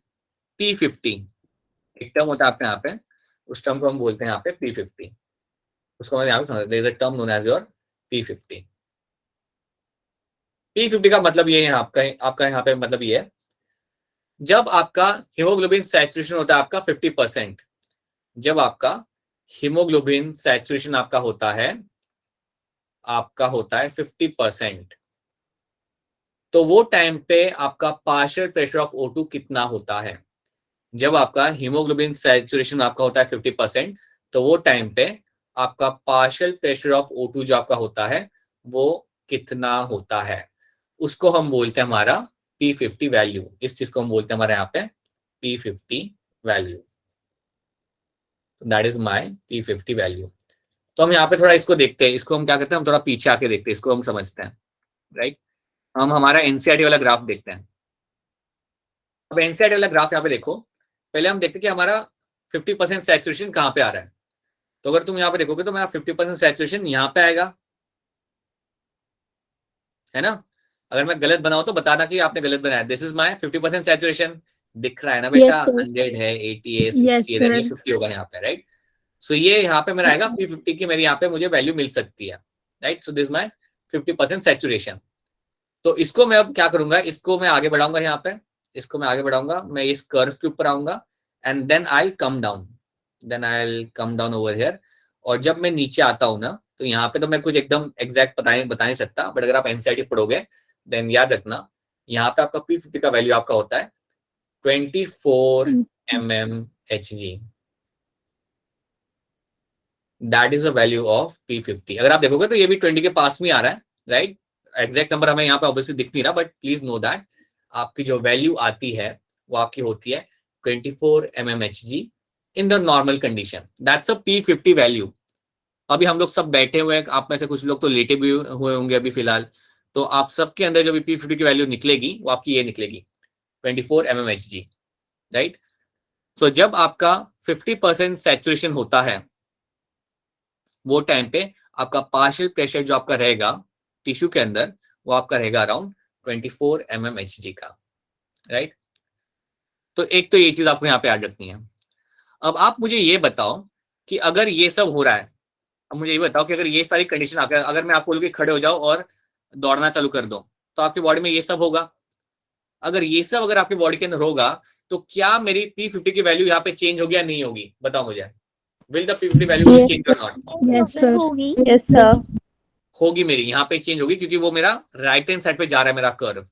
P50. एक टर्म होता है आपके यहाँ पे, उस टर्म को हम बोलते हैं यहाँ पे P50. उसको मैं यहाँ पे समझ. There is a term known as your P50. P50 का मतलब ये है आपका यहाँ पे मतलब ये है, जब आपका हीमोग्लोबिन सैचुरेशन होता है आपका 50%. जब आपका हीमोग्लोबिन सैचुरेशन आपका होता है 50%, तो वो टाइम पे आपका पार्शियल प्रेशर ऑफ O2 कितना होता है. जब आपका हीमोग्लोबिन सैचुरेशन आपका होता है 50%, तो वो टाइम पे आपका पार्शियल प्रेशर ऑफ O2 जो आपका होता है वो कितना होता है, उसको हम बोलते हैं हमारा P50 वैल्यू. इस चीज को हम बोलते हैं हमारे यहाँ पे P50 value. That is my P50 value. तो हम यहाँ पे थोड़ा इसको देखते हैं. इसको हम क्या करते हैं, हम थोड़ा पीछे आके देखते हैं, इसको हम समझते हैं. राइट. हम हमारा NCERT वाला ग्राफ देखते हैं. अब NCERT वाला ग्राफ यहाँ पे देखो. पहले हम देखते हैं कि हमारा 50% सैचुरेशन कहाँ पे आ रहा है. तो अगर तुम यहाँ पे देखोगे तो मेरा 50% सैचुरेशन यहाँ पे आएगा, है ना. अगर मैं गलत बनाऊं तो बताना कि आपने गलत बनाया. This is my 50% saturation. दिख रहा है ना बेटा. 100 है, 80 है, 60 है, ये 50 होगा यहाँ पे. राइट. सो ये यहाँ पे मेरा आएगा P50 की मेरी यहाँ पे मुझे वैल्यू मिल सकती है. Right. So this my 50% saturation. तो इसको मैं अब क्या करूंगा, इसको मैं आगे बढ़ाऊंगा यहाँ पे. इसको मैं आगे बढ़ाऊंगा, मैं इस कर्व के ऊपर आऊंगा and then I come down over here. और जब मैं नीचे आता हूं ना, तो यहाँ पे तो मैं कुछ एकदम एग्जैक्ट बता नहीं सकता, बट अगर आप NCERT पढ़ोगे देन याद रखना यहाँ पे आपका P50 का वैल्यू आपका होता है 24 mmHg. That is the value of P50. अगर आप देखोगे तो ये भी 20 के पास में आ रहा है. राइट. एग्जैक्ट नंबर हमें यहाँ पे ऑब्वियसली दिख नहीं रहा, बट प्लीज नो दैट आपकी जो वैल्यू आती है वो आपकी होती है 24 mmHg in the normal condition. That's a P50 value. अभी हम लोग सब बैठे हुए हैं, आप में से कुछ लोग तो लेटे भी हुए होंगे अभी फिलहाल. तो आप सबके अंदर जो भी P50 की वैल्यू निकलेगी वो आपकी ये निकलेगी 24 mmHg. राइट. सो जब आपका 50% सैचुरेशन होता है वो टाइम पे आपका पार्शियल प्रेशर जो आपका रहेगा टिश्यू के अंदर वो आपका रहेगा अराउंड 24 mmHg का. राइट. तो एक तो ये चीज आपको यहाँ पे याद रखनी है. अब आप मुझे ये बताओ कि अगर ये सब हो रहा है, अब मुझे ये बताओ कि अगर ये सारी कंडीशन आपके, अगर मैं आपको बोलूं कि खड़े हो जाओ और दौड़ना चालू कर दो, तो आपकी बॉडी में ये सब होगा. अगर ये सब अगर आपकी बॉडी के अंदर होगा तो क्या मेरी P50 की वैल्यू यहाँ पे चेंज होगी या नहीं होगी, बताओ मुझे. Will the P50 value change और नॉट? Yes sir. होगी. मेरी यहाँ पे चेंज होगी क्योंकि वो मेरा राइट हैंड साइड पे जा रहा है. मेरा कर्व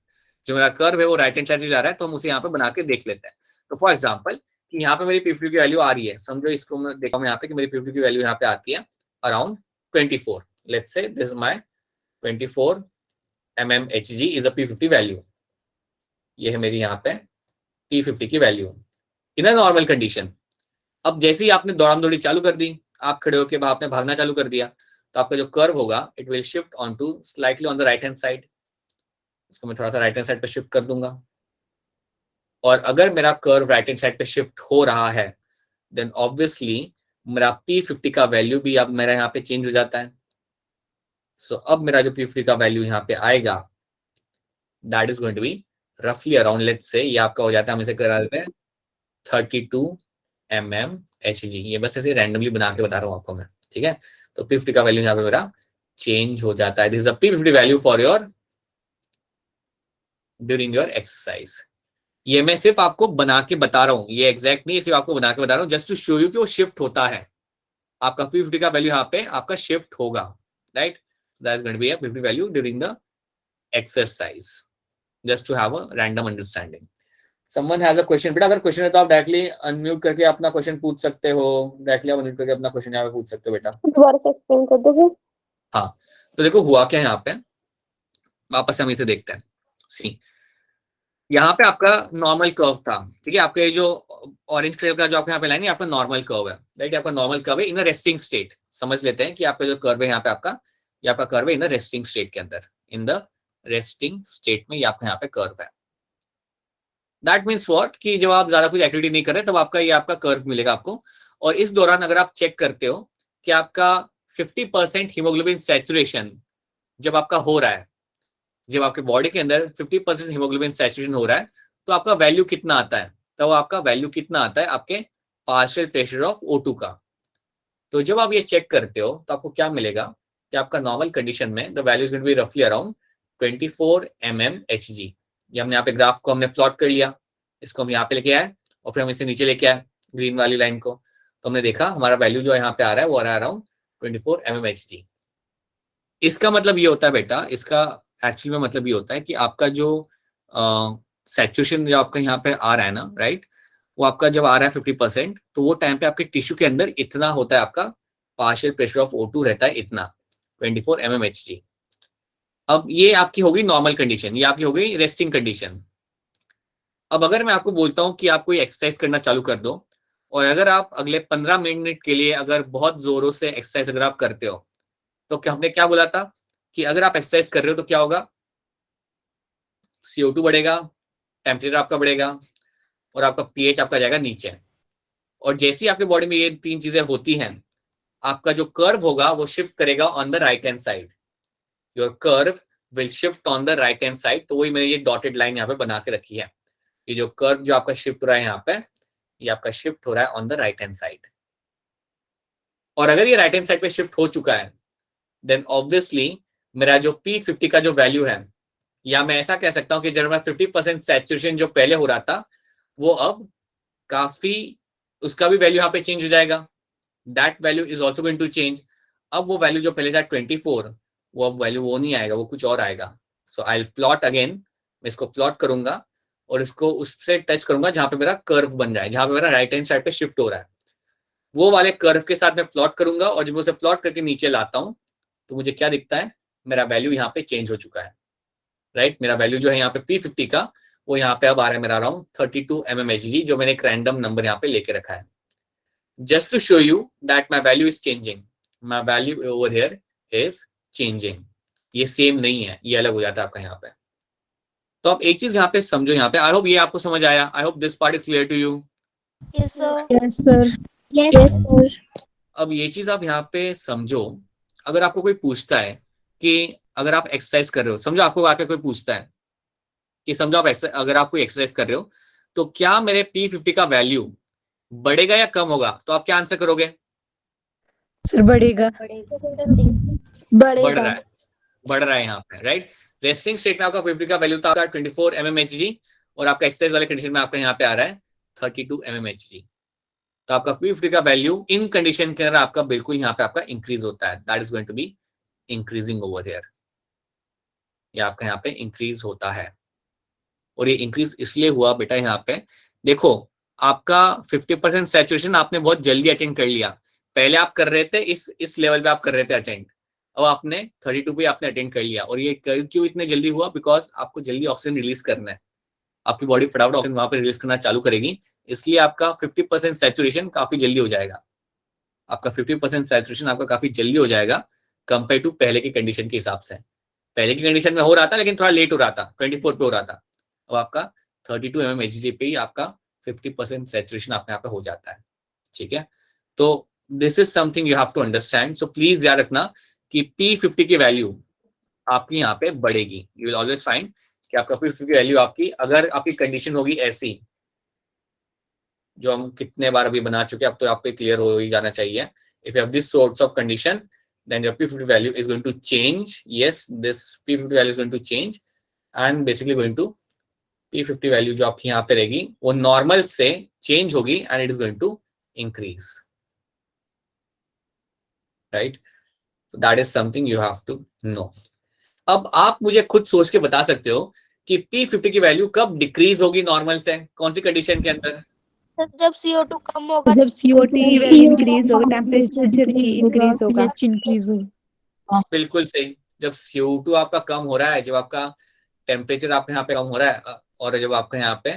जो मेरा कर्व है वो राइट हैंड साइड पे जा रहा है, तो हम उसे यहाँ पे बना के देख लेते हैं. तो फॉर एग्जाम्पल यहाँ पे मेरी P50 की वैल्यू आ रही है, समझो इसको मैं देखा हूँ यहाँ पे कि मेरी P50 की वैल्यू यहाँ पे आती है around 24. Let's say this is my 24 mmHg is a P50 value. ये है मेरी यहाँ पे P50 की value in a normal condition. अब जैसे ही आपने दौड़ाम दौड़ी चालू कर दी, आप खड़े होकर आपने भागना चालू कर दिया, तो आपका जो कर्व होगा it will shift on to slightly on the right hand side. इसको मैं थोड़ा सा राइट हैंड साइड पे शिफ्ट कर दूंगा, और अगर मेरा कर्व राइट हैंड साइड पे शिफ्ट हो रहा है देन ऑब्वियसली मेरा P50 का वैल्यू भी अब मेरा यहाँ पे चेंज हो जाता है। सो अब मेरा जो P50 का वैल्यू यहाँ पे आएगा that is going to be रफली अराउंड, लेट्स से ये आपका हो जाता है, हम इसे करा देते हैं 32 mmHg। ये बस ऐसे रैंडमली बना के बता रहा हूँ आपको मैं, ठीक है। तो P50 का वैल्यू यहाँ पे मेरा चेंज हो जाता है। This is a P50 value for your during your exercise. ये मैं सिर्फ आपको बना के बता रहा हूँ, ये एग्जैक्ट नहीं, सिर्फ आपको बना के बता रहा हूँ जस्ट टू शो यू कि वो शिफ्ट होता है। आपका P50 का वैल्यू यहाँ पे आपका शिफ्ट होगा, right. That is going to be a P50 value during the exercise, just to have a random understanding. Someone has a question. बेटा अगर क्वेश्चन है तो आप डायरेक्टली अनम्यूट करके अपना क्वेश्चन पूछ सकते हो, डायरेक्टली आप अनम्यूट करके अपना क्वेश्चन यहाँ पे पूछ सकते हो बेटा। दोबारा से एक्सप्लेन कर दोगे? हाँ, तो देखो हुआ क्या है यहाँ पे, वापस हम इसे देखते हैं। सी, यहाँ पे आपका नॉर्मल कर्व था, ठीक है। आपका ये जो ऑरेंज कलर का जो आपके यहाँ पे लाइन है आपका नॉर्मल कर्व है, राइट। आपका नॉर्मल कर्व है इन अ रेस्टिंग स्टेट। समझ लेते हैं कि आपका जो कर्व है यहाँ पे आपका, ये आपका कर्व है इन अ रेस्टिंग स्टेट के अंदर, इन द रेस्टिंग स्टेट में ये आपका यहाँ पे कर्व है। दैट मीन्स व्हाट कि जब आप ज्यादा कुछ एक्टिविटी नहीं कर रहे तब आपका ये आपका कर्व मिलेगा आपको। और इस दौरान अगर आप चेक करते हो कि आपका 50% हीमोग्लोबिन सैचुरेशन जब आपका हो रहा है, जब आपके बॉडी के अंदर 50% हीमोग्लोबिन सैचुरेशन हो रहा है, तो आपका वैल्यू कितना आता है, तो आपका वैल्यू कितना आता है आपके पार्शियल प्रेशर ऑफ O2 का। तो जब आप ये चेक करते हो तो आपको क्या मिलेगा कि आपका नॉर्मल कंडीशन में the value is going to be रफली अराउंड 24 mmHg। ये हमने यहाँ पे ग्राफ को हमने प्लॉट कर लिया, इसको हम यहाँ पे लेके आए और फिर हम इसे नीचे लेके आए ग्रीन वाली लाइन को, तो हमने देखा हमारा वैल्यू जो यहाँ पे आ रहा है वो आ रहा है अराउंड 24 mmHg। इसका मतलब ये होता है बेटा, इसका एक्चुअली में मतलब ये होता है कि आपका जो सैचुरेशन जो आपका यहाँ पे आ रहा है ना, राइट, वो आपका जब आ रहा है 50%, तो वो टाइम पे आपके टिश्यू के अंदर इतना होता है, आपका पार्शियल प्रेशर ऑफ O2 रहता है इतना 24 mmHg। अब ये आपकी होगी नॉर्मल कंडीशन, ये आपकी हो गई रेस्टिंग कंडीशन। अब अगर मैं आपको बोलता हूँ कि आप कोई एक्सरसाइज करना चालू कर दो, और अगर आप अगले 15 मिनट के लिए अगर बहुत जोरों से एक्सरसाइज अगर आप करते हो, तो क्या हमने क्या बोला था कि अगर आप एक्सरसाइज कर रहे हो तो क्या होगा, CO2 बढ़ेगा, टेम्परेचर आपका बढ़ेगा और आपका pH आपका जाएगा नीचे। और जैसे ही आपके बॉडी में ये तीन चीजें होती हैं, आपका जो कर्व होगा वो शिफ्ट करेगा on the right hand side. Your curve will shift on the right hand side. तो वही मैंने ये डॉटेड लाइन यहाँ पे बना के रखी है। ये जो कर्व जो आपका शिफ्ट हो रहा है यहाँ पे, ये आपका शिफ्ट हो रहा है on the right hand side. और अगर ये राइट हैंड साइड पे शिफ्ट हो चुका है देन ऑब्वियसली मेरा जो P50 का जो वैल्यू है, या मैं ऐसा कह सकता हूं कि जब मैं 50% सैचुरेशन जो पहले हो रहा था वो अब काफी, उसका भी वैल्यू यहाँ पे चेंज हो जाएगा। That value is also going to change. अब वो वैल्यू जो पहले था 24, वो अब वैल्यू वो नहीं आएगा, वो कुछ और आएगा। सो आई विल प्लॉट अगेन, मैं इसको प्लॉट करूंगा और इसको उससे टच करूंगा जहां पे मेरा कर्व बन रहा है, जहां पे मेरा राइट हैंड साइड पे शिफ्ट हो रहा है, वो वाले कर्व के साथ मैं प्लॉट करूंगा। और जब मैं उसे प्लॉट करके नीचे लाता हूं तो मुझे क्या दिखता है, मेरा वैल्यू यहाँ पे चेंज हो चुका है, राइट। मेरा वैल्यू जो है यहाँ पे P50 का, वो यहाँ पे अब आ रहा है मेरा अराउंड 32 mmHg, जो मैंने एक रैंडम नंबर यहाँ पे लेके रखा है just to show you that my value is changing. My value over here is changing. ये सेम नहीं है, ये अलग हो जाता है आपका यहाँ पे। तो आप एक चीज यहाँ पे समझो, यहाँ पे आई होप ये आपको समझ आया। I hope this part is clear to you. Yes, sir. Yes, sir. Yes, sir. अब ये चीज आप यहाँ पे समझो, अगर आपको कोई पूछता है कि अगर आप एक्सरसाइज कर रहे हो, समझो आपको आके कोई पूछता है कि समझो आप अगर आप कोई एक्सरसाइज कर रहे हो तो क्या मेरे P50 का वैल्यू बढ़ेगा या कम होगा, तो आप क्या आंसर करोगे? सर बढ़ेगा। बढ़ रहा है, बढ़ रहा है यहाँ पे, राइट। रेस्टिंग स्टेट में आपका P50 का वैल्यू था 24 mmHg और आपका एक्सरसाइज वाले कंडीशन में आपका यहाँ पे आ रहा है 32 mmHg। तो आपका P50 का वैल्यू इन कंडीशन के अंदर आपका बिल्कुल यहाँ पे आपका इंक्रीज होता है। That is going to be increasing over here. ये आपका यहाँ पे इंक्रीज होता है। और ये इंक्रीज इसलिए हुआ बेटा, यहाँ पे देखो आपका 50% सैचुरेशन आपने बहुत जल्दी अटेंड कर लिया। पहले आप कर रहे थे इस लेवल पे आप कर रहे थे अटेंड, अब आपने 32 पे आपने अटेंड कर लिया, और ये क्यों इतने जल्दी हुआ? बिकॉज आपको जल्दी ऑक्सीजन रिलीज करना है, आपकी बॉडी फटाफट ऑक्सीजन वहां पे रिलीज करना चालू करेगी, इसलिए आपका 50% सैचुरेशन काफी जल्दी हो जाएगा। आपका 50% सैचुरेशन आपका काफी जल्दी हो जाएगा कंपेयर टू पहले की कंडीशन के हिसाब से। पहले की कंडीशन में हो रहा था लेकिन थोड़ा लेट हो रहा था, 24 पे हो रहा था। अब आपका 32 mmHg पे ही आपका 50% सैचुरेशन आपके यहाँ पे हो जाता है। ठीक है, तो this is something you have to understand. So please याद रखना कि P50 की वैल्यू आपकी यहाँ पे बढ़ेगी। यू विल ऑलवेज फाइंड कि आपका P50 की वैल्यू आपकी, अगर आपकी कंडीशन होगी ऐसी, जो हम कितने बार अभी बना चुके हैं, अब तो आपको क्लियर हो ही जाना चाहिए। If you have this sorts of condition, then your P50 value is going to change. Yes, this P50 value is going to change and basically going to P50 value जो आपकी यहाँ पे रहेगी वो नॉर्मल से चेंज होगी and it is going to increase, right? That is something you have to know. अब आप मुझे खुद सोच के बता सकते हो कि P50 की वैल्यू कब डिक्रीज होगी नॉर्मल से, कौन सी कंडीशन के अंदर? सर जब CO2 कम होगा, जब CO2 की वैल्यू इंक्रीज होगा, टेम्परेचर टेम्परेचर ही इंक्रीज होगा, pH इंक्रीज होगा। बिल्कुल सही। जब CO2 आपका कम हो रहा है, जब आपका टेम्परेचर आपके यहाँ पे कम हो रहा है, और जब आपका यहाँ पे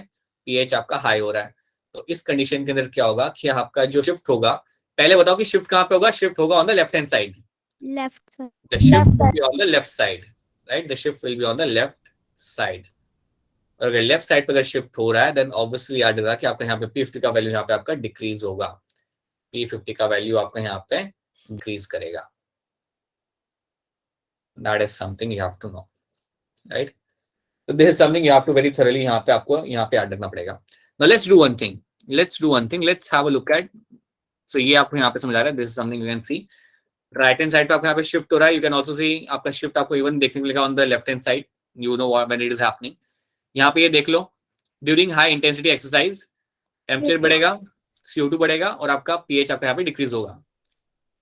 pH आपका हाई हो रहा है, तो इस कंडीशन के अंदर क्या होगा कि आपका जो शिफ्ट होगा, पहले बताओ कि शिफ्ट कहाँ पे होगा? शिफ्ट होगा on the left hand side. Left side, The shift will be on the left side, right? The shift will be on the left side. और अगर लेफ्ट साइड पे अगर शिफ्ट हो रहा है, देन ऑब्वियसली याद रखा कि आपका यहाँ पे P50 का वैल्यू यहाँ पे आपका डिक्रीज होगा। P50 का वैल्यू आपका यहाँ पे इंक्रीज करेगा। That is something you have to know, right? So this is something you have to very thoroughly यहाँ पे आपको यहाँ पे याद रखना पड़ेगा। Now let's do one thing. Let's have a look at. So ये आपको यहाँ पे समझ आ रहा है? This is something you can see. Right hand side पे आपको यहाँ पे शिफ्ट हो रहा है। यू कैन ऑल्सो सी आपका शिफ्ट आपको इवन देखने को मिलेगा on the left hand side. You know when it is happening. यहाँ पे ये देख लो, during high intensity exercise temperature बढ़ेगा, CO2 बढ़ेगा और आपका pH आपका यहाँ पे डिक्रीज होगा।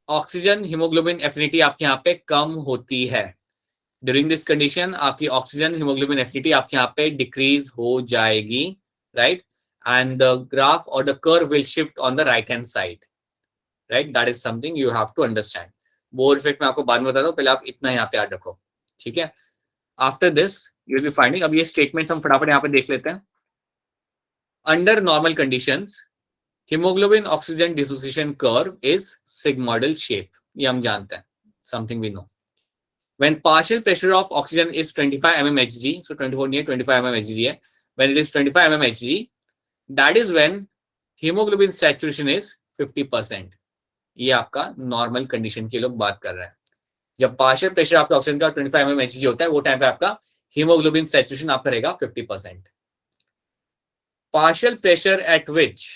ऑक्सीजन हीमोग्लोबिन एफिनिटी आपके यहाँ पे कम होती है। ड्यूरिंग दिस कंडीशन आपकी ऑक्सीजन हीमोग्लोबिन एफिनिटी आपके यहाँ पे डिक्रीज हो जाएगी, राइट? एंड द ग्राफ और the curve will shift on the right hand side, right? That is something you have to understand. Bohr effect मैं आपको बाद में बताता हूँ, पहले आप इतना यहाँ पे याद रखो, ठीक है? After this you will be finding, अब ये स्टेटमेंट्स हम फटाफट यहाँ पे देख लेते हैं। Under normal conditions haemoglobin oxygen dissociation curve is sigmoidal shape, ये हम जानते हैं, something we know. When partial pressure of oxygen is 25 mmHg, so 24 नहीं है, 25 mmHg है, when it is 25 mmHg, that is when hemoglobin saturation is 50%. ये आपका normal condition की लोग बात कर रहे हैं। जब पार्शियल प्रेशर आपका ऑक्सीजन का 25 mmHg होता है, वो टाइम पे आपका हीमोग्लोबिन सैचुरेशन आपका रहेगा 50%। Partial pressure at which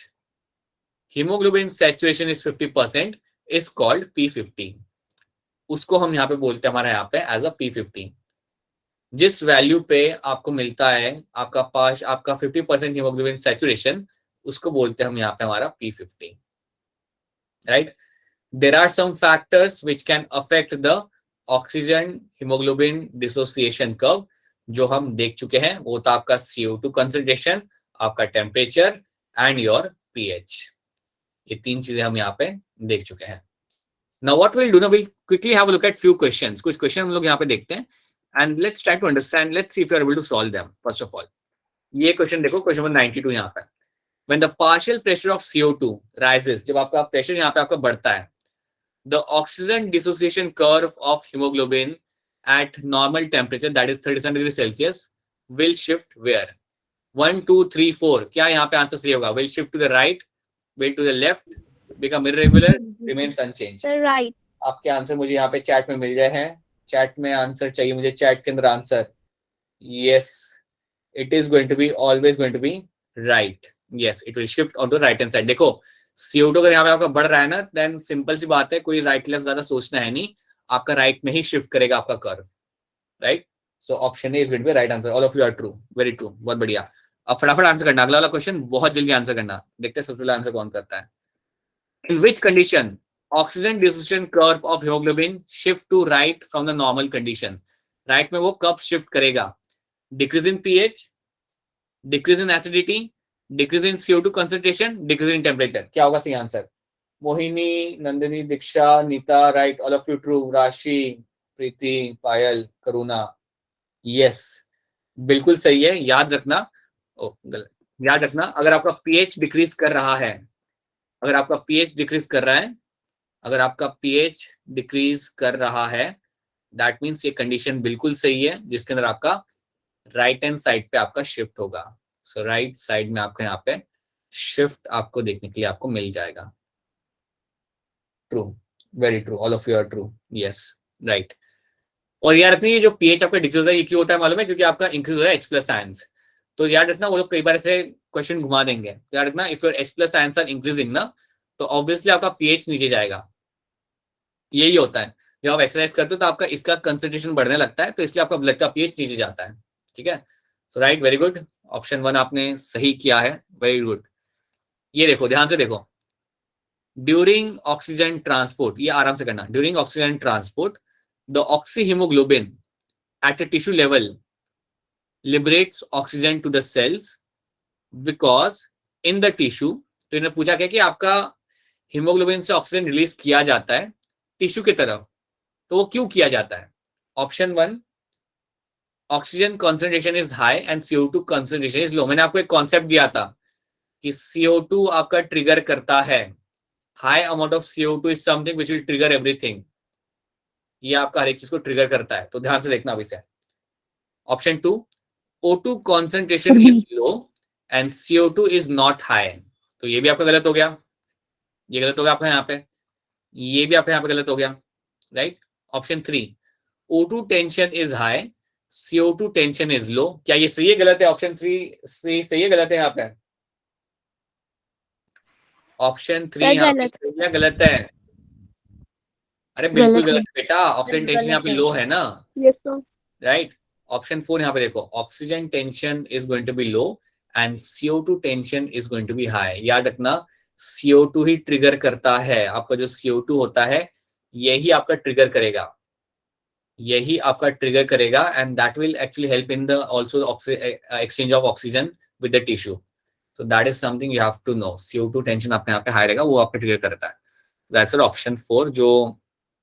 haemoglobin saturation is 50% is called P50। उसको हम यहाँ पे बोलते हैं हमारे यहाँ पे एज अ P50। जिस वैल्यू पे आपको मिलता है आपका 50% हीमोग्लोबिन सैचुरेशन, उसको बोलते हैं हम यहाँ पे हमारा P50, right? There are some factors which can affect the oxygen hemoglobin dissociation curve, जो हम देख चुके हैं। वो था आपका CO2 concentration, आपका टेम्परेचर एंड योर pH। ये तीन चीजें हम यहाँ पे देख चुके हैं। Now what we'll do now, we'll quickly have a look at few questions. कुछ क्वेश्चन हम लोग यहाँ पे देखते हैं and let's try to understand, let's see if you are able to solve them. First of all, ये question देखो, question number 92 यहाँ पे। When the partial pressure of CO2 rises, जब आपका प्रेशर यहाँ पे आपका बढ़ता है, the oxygen dissociation curve of hemoglobin at normal temperature, that is 37 degrees Celsius, will shift where? 1, 2, 3, 4. क्या यहाँ पे आंसर सही होगा? Will shift to the right, will to the left, become irregular, remains unchanged. Sir right. आपके answer मुझे यहाँ पे chat में मिल गए हैं। चैट में आंसर चाहिए मुझे, चैट के अंदर answer. Yes, it is going to be always going to be right. Yes, it will shift on the right hand side. देखो CO2 अगर यहाँ पे आपका बढ़ रहा है ना, देन सिंपल सी बात है, कोई राइट लेफ्ट ज्यादा सोचना है नहीं, आपका राइट में ही शिफ्ट करेगा आपका curve, right? So option A is going to be right answer. All of you are true, very true, बहुत बढ़िया। अब फटाफट आंसर करना, अगला वाला क्वेश्चन बहुत जल्दी आंसर करना। देखते हैं सबसे पहले आंसर कौन करता है। In which condition oxygen dissociation curve of haemoglobin shift to right from the normal condition? Right में वो कब शिफ्ट करेगा? Decrease in pH, decrease in acidity, decrease in CO2 concentration, decrease in temperature. क्या होगा सही answer? Mohini, Nandini, Diksha, Neeta, right? All of you true. Rashi, Preeti, Payal, Karuna, yes बिल्कुल सही है। याद रखना, गलत, याद रखना, अगर आपका पीएच डिक्रीज कर रहा है, अगर आपका पीएच डिक्रीज कर रहा है, अगर आपका पीएच डिक्रीज कर रहा है, दैट मीन्स ये कंडीशन बिल्कुल सही है, जिसके अंदर आपका राइट हैंड साइड पे आपका शिफ्ट होगा। सो राइट साइड में आपका यहाँ पे शिफ्ट आपको देखने के लिए आपको मिल जाएगा। True, very true, all of you are true, yes right. और याद रखना ये जो पीएच आपका डिक्रीज होता है, ये क्यों होता है मालूम है? क्योंकि आपका इंक्रीज हो रहा है H प्लस आयंस। तो याद रखना, वो लोग कई बार ऐसे क्वेश्चन घुमा देंगे। याद रखना, if your H plus ions are increasing ना, तो ऑब्वियसली आपका पीएच नीचे जाएगा। यही होता है, जब आप एक्सरसाइज करते हो तो आपका इसका कंसंट्रेशन बढ़ने लगता है, तो इसलिए आपका ब्लड का पीएच नीचे जाता है। ठीक है, सो राइट, वेरी गुड, ऑप्शन 1 आपने सही किया है, वेरी गुड। ये देखो, ध्यान से देखो, ड्यूरिंग ऑक्सीजन ट्रांसपोर्ट, ये आराम से करना, during oxygen transport the oxyhemoglobin at a tissue level liberates oxygen to the cells because in the tissue, तो इन्होंने पूछा क्या कि आपका हीमोग्लोबिन से ऑक्सीजन रिलीज किया जाता है टिश्यू की तरफ, तो वो क्यों किया जाता है? Option 1, oxygen concentration is high and CO2 concentration is low. मैंने आपको एक कॉन्सेप्ट दिया था कि CO2 आपका ट्रिगर करता है, high amount of CO2 is something which will trigger everything, ये आपका हर एक चीज को ट्रिगर करता है, तो ध्यान से देखना अब इसे। Option 2, O2 concentration is low and CO2 is not high, तो ये भी आपका गलत हो गया, ये गलत हो गया आपका यहाँ पे, ये भी आपका यहाँ पे गलत हो गया, right. Option 3, O2 tension is high, CO2 tension is low, क्या ये सही है गलत है? ऑप्शन 3 सही है गलत है यहाँ पे? ऑप्शन 3 यहाँ पे सही है गलत है? अरे बिल्कुल गलत है बेटा, ऑक्सीजन टेंशन यहाँ पे लो है ना, राइट। ऑप्शन 4 यहाँ पे देखो, oxygen tension is going to be low and CO2 tension is going to be high. याद रखना, CO2 ही ट्रिगर करता है, आपका जो CO2 होता है यही आपका ट्रिगर करेगा, यही आपका ट्रिगर करेगा, and that will actually help in the also exchange of oxygen with the tissue. So that is something you have to know, CO2 tension आपके यहाँ पे हाई रहेगा, वो आपका ट्रिगर करता है। दैट्स ऑप्शन 4, जो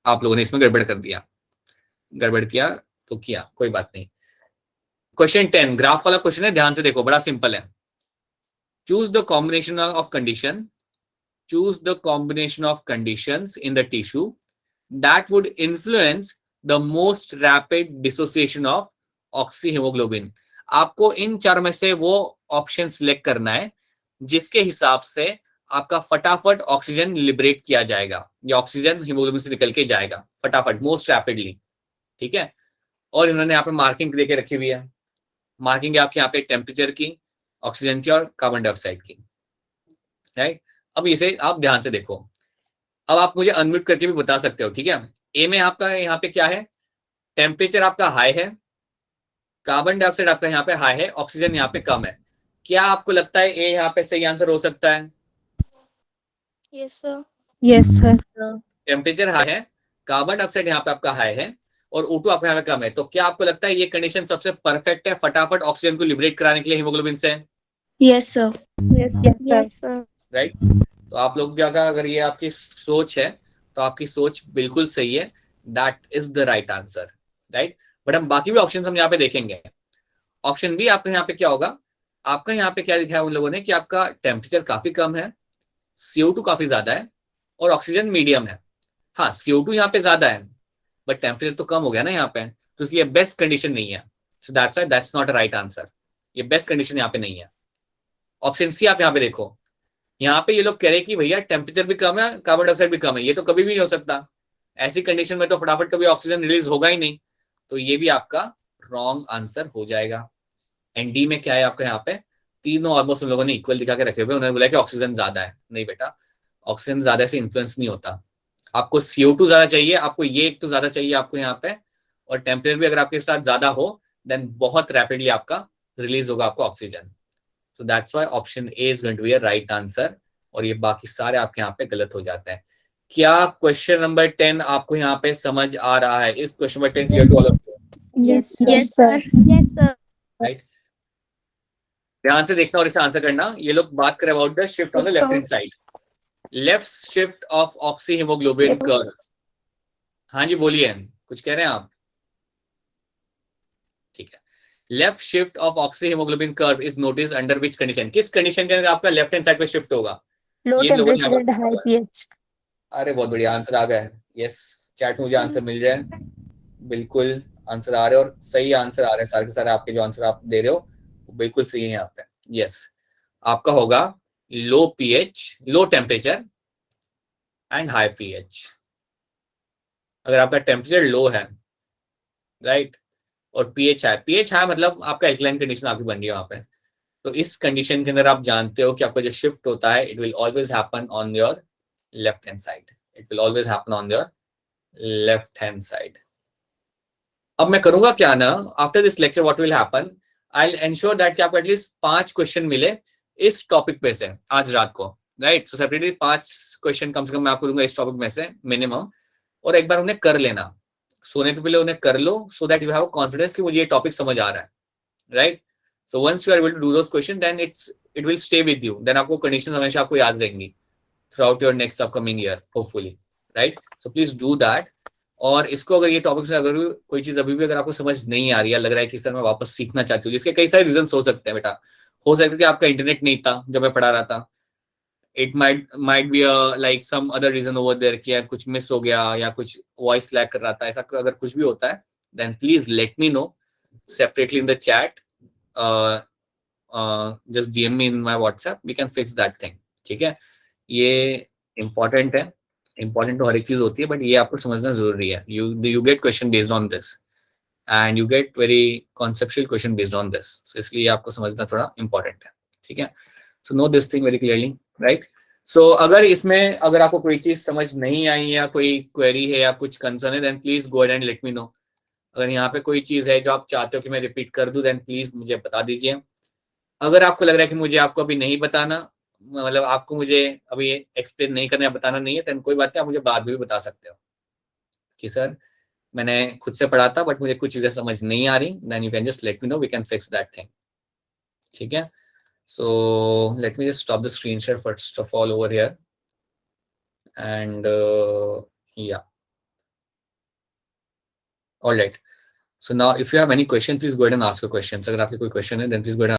आप लोगों ने इसमें गड़बड़ कर दिया, गड़बड़ किया तो किया, कोई बात नहीं। क्वेश्चन 10 ग्राफ वाला क्वेश्चन है, ध्यान से देखो, बड़ा सिंपल है। Choose the combination of condition, choose the combination of conditions in the tissue that would influence the most rapid dissociation of oxyhaemoglobin. आपको इन 4 में से वो ऑप्शन सिलेक्ट करना है जिसके हिसाब से आपका फटाफट ऑक्सीजन लिबरेट किया जाएगा, या ऑक्सीजन हीमोग्लोबिन से निकल के जाएगा फटाफट, मोस्ट रैपिडली। ठीक है, और इन्होंने यहाँ पे मार्किंग देके रखी हुई है, मार्किंग है आपके यहाँ पे टेम्परेचर की, ऑक्सीजन की और कार्बन डाइऑक्साइड की, राइट। अब इसे आप ध्यान से देखो, अब आप मुझे अनम्यूट करके भी बता सकते हो, ठीक है। ए में आपका यहाँ पे क्या है? टेम्परेचर आपका हाई है, कार्बन डाइऑक्साइड आपका यहाँ पे हाई है, ऑक्सीजन यहाँ पे कम है। क्या आपको लगता है ए यहाँ पे सही आंसर हो सकता है? Yes sir. Yes sir. Temperature high है, कार्बन डाइऑक्साइड यहाँ पे आपका हाई है और O2 आपका यहाँ पे कम है, तो क्या आपको लगता है ये कंडीशन सबसे परफेक्ट है फटाफट ऑक्सीजन को लिबरेट कराने के लिए हीमोग्लोबिन से? Yes sir. Yes sir. Right. तो आप लोग क्या, अगर ये आपकी सोच है तो आपकी सोच बिल्कुल सही है, that is the right answer, right. But हम बाकी भी ऑप्शन हम यहाँ पे देखेंगे। ऑप्शन बी आपका यहाँ पे क्या होगा? आपका यहाँ पे क्या लिखा है उन लोगों ने कि आपका टेम्परेचर काफी कम है, CO2 काफी ज्यादा है और ऑक्सीजन मीडियम है। हाँ, CO2 यहाँ पे ज्यादा है बट टेम्परेचर तो कम हो गया ना यहाँ पे, तो इसलिए बेस्ट कंडीशन नहीं है। सो that's why that's not a right answer, ये बेस्ट कंडीशन यहाँ पे नहीं है। ऑप्शन सी आप यहाँ पे देखो, यहाँ पे ये लोग कह रहे हैं कि भैया टेम्परेचर भी कम है, कार्बन डाइऑक्साइड भी कम है, ये तो कभी भी नहीं हो सकता, ऐसी कंडीशन में तो फटाफट कभी ऑक्सीजन रिलीज होगा ही नहीं, तो ये भी आपका रॉन्ग आंसर हो जाएगा। एंड डी में क्या है आपका यहाँ पे, तीनों ऑलमोस्ट उन लोगों ने इक्वल दिखा के रखे हुए, उन्होंने बोला कि ऑक्सीजन ज्यादा है। नहीं बेटा, ऑक्सीजन ज्यादा से इन्फ्लुएंस नहीं होता, आपको CO2 ज्यादा चाहिए, आपको ये एक तो ज्यादा चाहिए आपको यहाँ पे, और टेम्परेचर भी अगर आपके साथ ज्यादा हो देन बहुत रैपिडली आपका रिलीज होगा आपको oxygen. So that's why option A is going to be a right answer, और ये बाकी सारे आपके यहाँ पे गलत हो जाते हैं। क्या क्वेश्चन नंबर 10 आपको यहाँ पे समझ आ रहा है? इस question number 10 clear to all of you? Yes sir. Yes sir. Right, ध्यान से देखना और इसे आंसर करना। ये लोग बात करें about the shift on the left hand side, left shift of oxyhaemoglobin curve. हाँ जी बोलिए। कुछ कह रहे हैं आप? ठीक है। Left shift of oxy haemoglobin curve is notice under which condition? किस कंडीशन के अंदर आपका लेफ्ट हैंड साइड पे शिफ्ट होगा? लो ये लोगों ने टेम्परेचर एंड हाई पीएच। अरे बहुत बढ़िया आंसर आ गया। यस, चैट में मुझे आंसर मिल जाए, बिल्कुल आंसर आ रहे और सही आंसर आ रहे हैं सारे के सारे। आपके जो आंसर आप दे रहे हो वो बिल्कुल सही है यहाँ पे। यस, आपका होगा low pH, low temperature and high pH. अगर आपका टेम्परेचर लो है, राइट, और पीएच हाई मतलब आपका एल्कलाइन कंडीशन आपकी बन रही है वहां पे, तो इस कंडीशन के अंदर आप जानते हो कि आपका जो शिफ्ट होता है it will always happen on your left hand side. It will always happen on your left hand side. अब मैं करूंगा क्या ना, after this lecture what will happen, I will ensure that कि आपको एटलीस्ट 5 क्वेश्चन मिले इस टॉपिक पे से आज रात को, राइट। सो सेपरेटली 5 क्वेश्चन कम से कम मैं आपको दूंगा इस टॉपिक में से मिनिमम, और एक बार उन्हें कर लेना, सोने के पहले उन्हें कर लो, so that you have confidence कि मुझे ये टॉपिक समझ आ रहा है, right. So once you are able to do those question then it will stay with you, then आपको कंडीशन हमेशा आपको याद रहेंगी throughout your next upcoming year hopefully, right. So please do that. और इसको अगर ये टॉपिक से अगर कोई चीज अभी भी अगर आपको समझ नहीं आ रही है, लग रहा है कि सर मैं वापस सीखना चाहती हूँ, जिसके कई सारे रीजन हो सकते हैं बेटा। हो सकता है कि आपका इंटरनेट नहीं था जब मैं पढ़ा रहा था, it might be like some other reason over there कि कुछ मिस हो गया या कुछ वॉइस लैग कर रहा था, ऐसा अगर कुछ भी होता है then please let me know separately in the chat, just DM me in my WhatsApp, we can fix that thing, ठीक है। ये इंपॉर्टेंट है, इंपॉर्टेंट तो हर एक चीज होती है, बट ये आपको समझना जरूरी है। You get question based on this and you get very conceptual question based on this, so इसलिए आपको समझना थोड़ा इंपॉर्टेंट है, ठीक है। So know this thing very clearly, right. So अगर इसमें अगर आपको कोई चीज समझ नहीं आई या कोई क्वेरी है या कुछ कंसर्न है then please go and let me know. अगर यहाँ पे कोई चीज है जो आप चाहते हो कि मैं रिपीट कर दूं देन प्लीज मुझे बता दीजिए। अगर आपको लग रहा है कि मुझे आपको अभी नहीं बताना, मतलब आपको मुझे अभी एक्सप्लेन नहीं करना या बताना नहीं है, तो कोई बात नहीं, आप मुझे बाद में भी बता सकते हो कि सर मैंने खुद से पढ़ा था बट मुझे कुछ चीजें समझ नहीं आ रही, then you can just let me know, we can fix that thing, ठीक है। So let me just stop the screen share first of all over here and yeah, all right. So now if you have any question please go ahead and ask your questions. अगर आपके कोई question है then please go ahead and